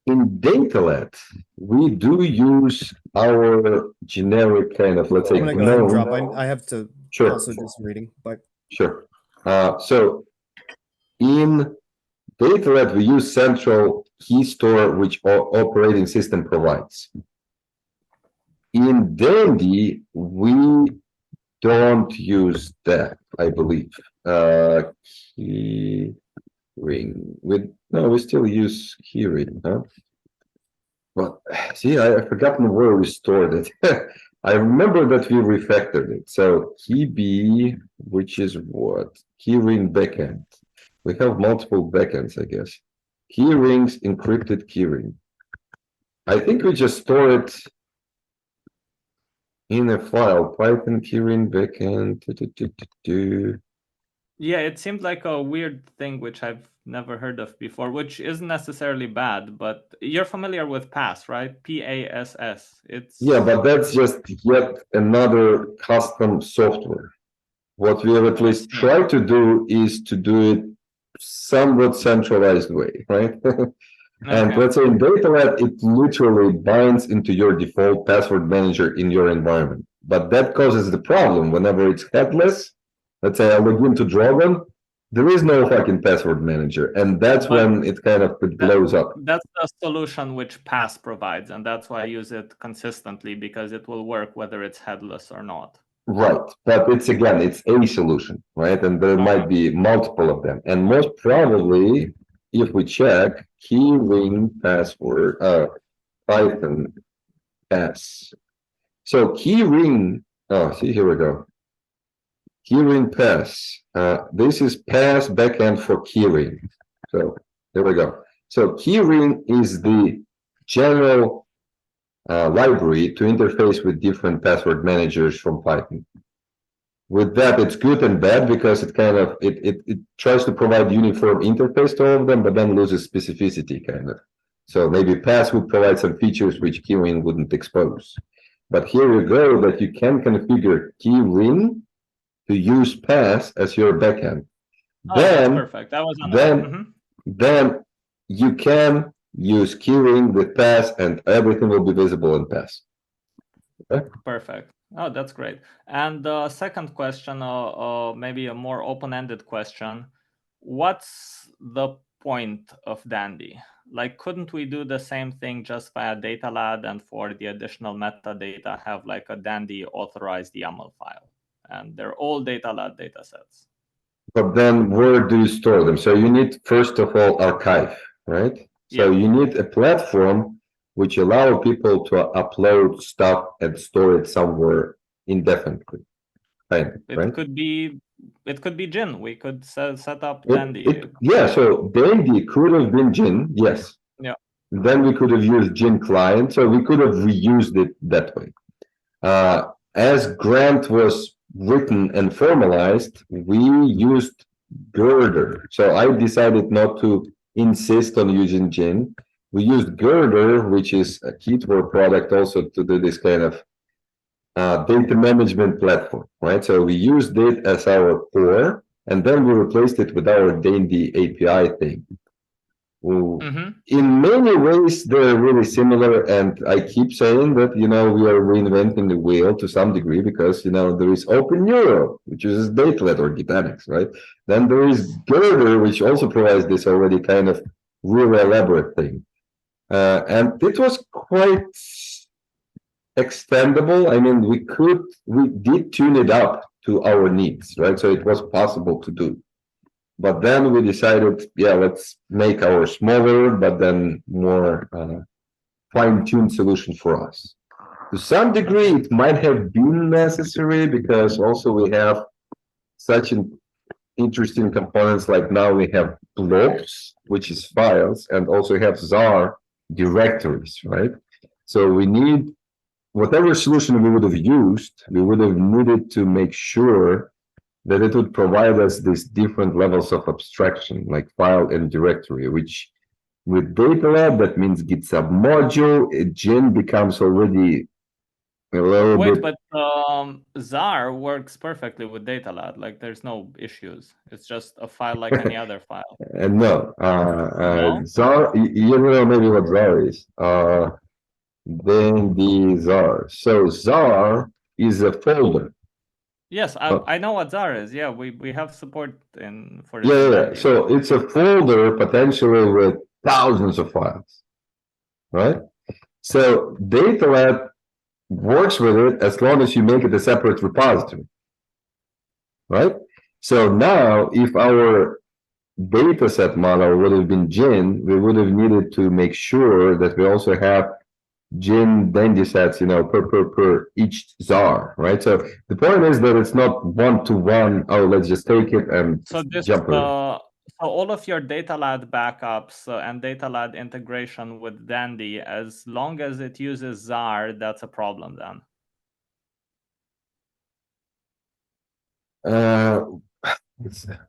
In Datalet, we do use our generic kind of, let's say, I'm gonna go ahead and drop. I have to also do some reading, but sure. So in Datalet, we use central key store, which our operating system provides. In Dandy, we don't use that, I believe. Key ring we still use keyring, huh? Well, see, I've forgotten where we stored it. I remember that we refactored it. So key which is what? Keyring backend. We have multiple backends, I guess. Keyrings, encrypted keyring. I think we just store it in a file, Python keyring backend. Yeah, it seemed like a weird thing which I've never heard of before, which isn't necessarily bad, but you're familiar with PASS, right? PASS. Yeah, but that's just yet another custom software. What we have at least tried to do is to do it somewhat centralized way, right? And let's say in Datalet, it literally binds into your default password manager in your environment. But that causes the problem whenever it's headless. Let's say I log into Dragon, there is no fucking password manager, and that's when it kind of blows up. That's the solution which PASS provides, and that's why I use it consistently, because it will work whether it's headless or not. Right, but it's a solution, right? And there might be multiple of them, and most probably, if we check keyring password, Python pass. So keyring, see, here we go. Keyring pass. This is pass backend for keyring. So there we go. So keyring is the general library to interface with different password managers from Python. With that, it's good and bad because it kind of it tries to provide uniform interface to all of them, but then loses specificity kind of. So maybe pass would provide some features which keyring wouldn't expose. But here you go that you can configure keyring to use pass as your backend. That's perfect. That was then you can use keyring with pass, and everything will be visible in pass. Okay? Perfect. Oh, that's great. And the second question, maybe a more open-ended question: what's the point of Dandy? Like, couldn't we do the same thing just via DataLad, and for the additional metadata have like a Dandy authorized YAML file? And they're all DataLad datasets. But then where do you store them? So you need, first of all, archive, right? So Yeah. you need a platform which allow people to upload stuff and store it somewhere indefinitely. Kind of, right? It could be Gin. We could set up It- Dandy. yeah, so Dandy could have been Gin, yes. Yeah. Then we could have used Gin client, so we could have reused it that way. As Grant was written and formalized, we used Girder. So I decided not to insist on using Gin. We used Girder, which is a Kitware product also to do this kind of data management platform, right? So we used it as our core, and then we replaced it with our Dandy API thing. In many ways, they're really similar, and I keep saying that, you know, we are reinventing the wheel to some degree because, you know, there is Open Neuro, which uses Datalet or Gitanics, right? Then there is Girder, which also provides this already kind of real elaborate thing. And it was quite extendable. I mean, we did tune it up to our needs, right? So it was possible to do. But then we decided, yeah, let's make our smaller, but then more fine-tuned solution for us. To some degree, it might have been necessary because also we have such an interesting components, like now we have blobs, which is files, and also have ZAR directories, right? So we need whatever solution we would have used, we would have needed to make sure that it would provide us these different levels of abstraction, like file and directory, which with DataLab, that means Git submodule, Gin becomes already a little Wait, bit. but ZAR works perfectly with DataLab. Like, there's no issues. It's just a file like any other file. No, No? ZAR, you know maybe what ZAR is. Then the ZAR. So ZAR is a folder. Yes, I know what ZAR is. Yeah, we have support for it. Yeah, in yeah. Dandy. So it's a folder potentially with thousands of files, right? So DataLab works with it as long as you make it a separate repository, right? So now, if our dataset model would have been Gin, we would have needed to make sure that we also have Gin DANDIsets, you know, per each ZAR, right? So the point is that it's not one-to-one, oh, let's just take it and So this jump with it. so all of your DataLab backups and DataLab integration with Dandy, as long as it uses ZAR, that's a problem then.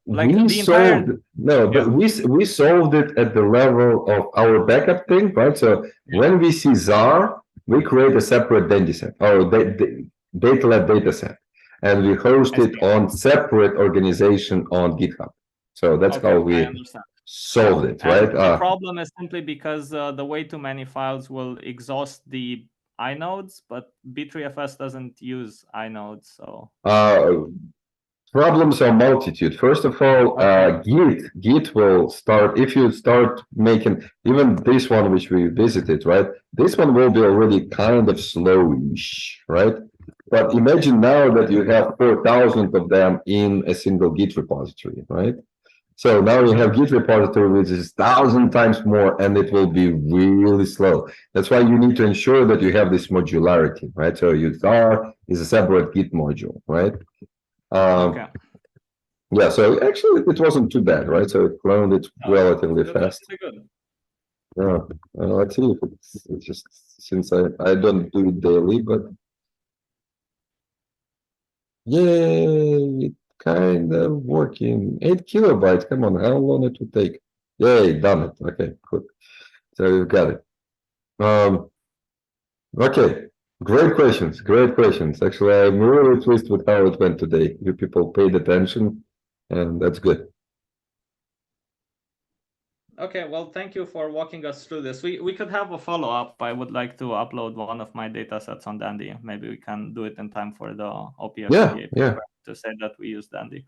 Like We the entire- solved no, but we solved it at the level of our backup thing, right? So when we see ZAR, we create a separate DANDIset or DataLab dataset, and we host I it on separate organization on GitHub. So that's Okay, how I we understand. solved it, And right? the problem is simply because the way too many files will exhaust the inodes, but B3FS doesn't use inodes, so Problems are multitude. First of all, Git will start, if you start making even this one, which we visited, right? This one will be already kind of slowish, right? But imagine now that you have 4,000 of them in a single Git repository, right? So now you have Git repository, which is 1,000 times more, and it will be really slow. That's why you need to ensure that you have this modularity, right? So your ZAR is a separate Git module, right? okay. Yeah, so actually it wasn't too bad, right? So it cloned it relatively That's fast. pretty good. Yeah, let's see if it's just since I don't do it daily, but yay, it kind of working. 8 kilobytes. Come on, how long it would take? Yay, done it. Okay, good. So we've got it. Okay, great questions, great questions. Actually, I'm really pleased with how it went today. You people paid attention, and that's good. Okay, well, thank you for walking us through this. We could have a follow-up. I would like to upload one of my data sets on Dandy. Maybe we can do it in time for the OPFDA Yeah. to say that we use Dandy.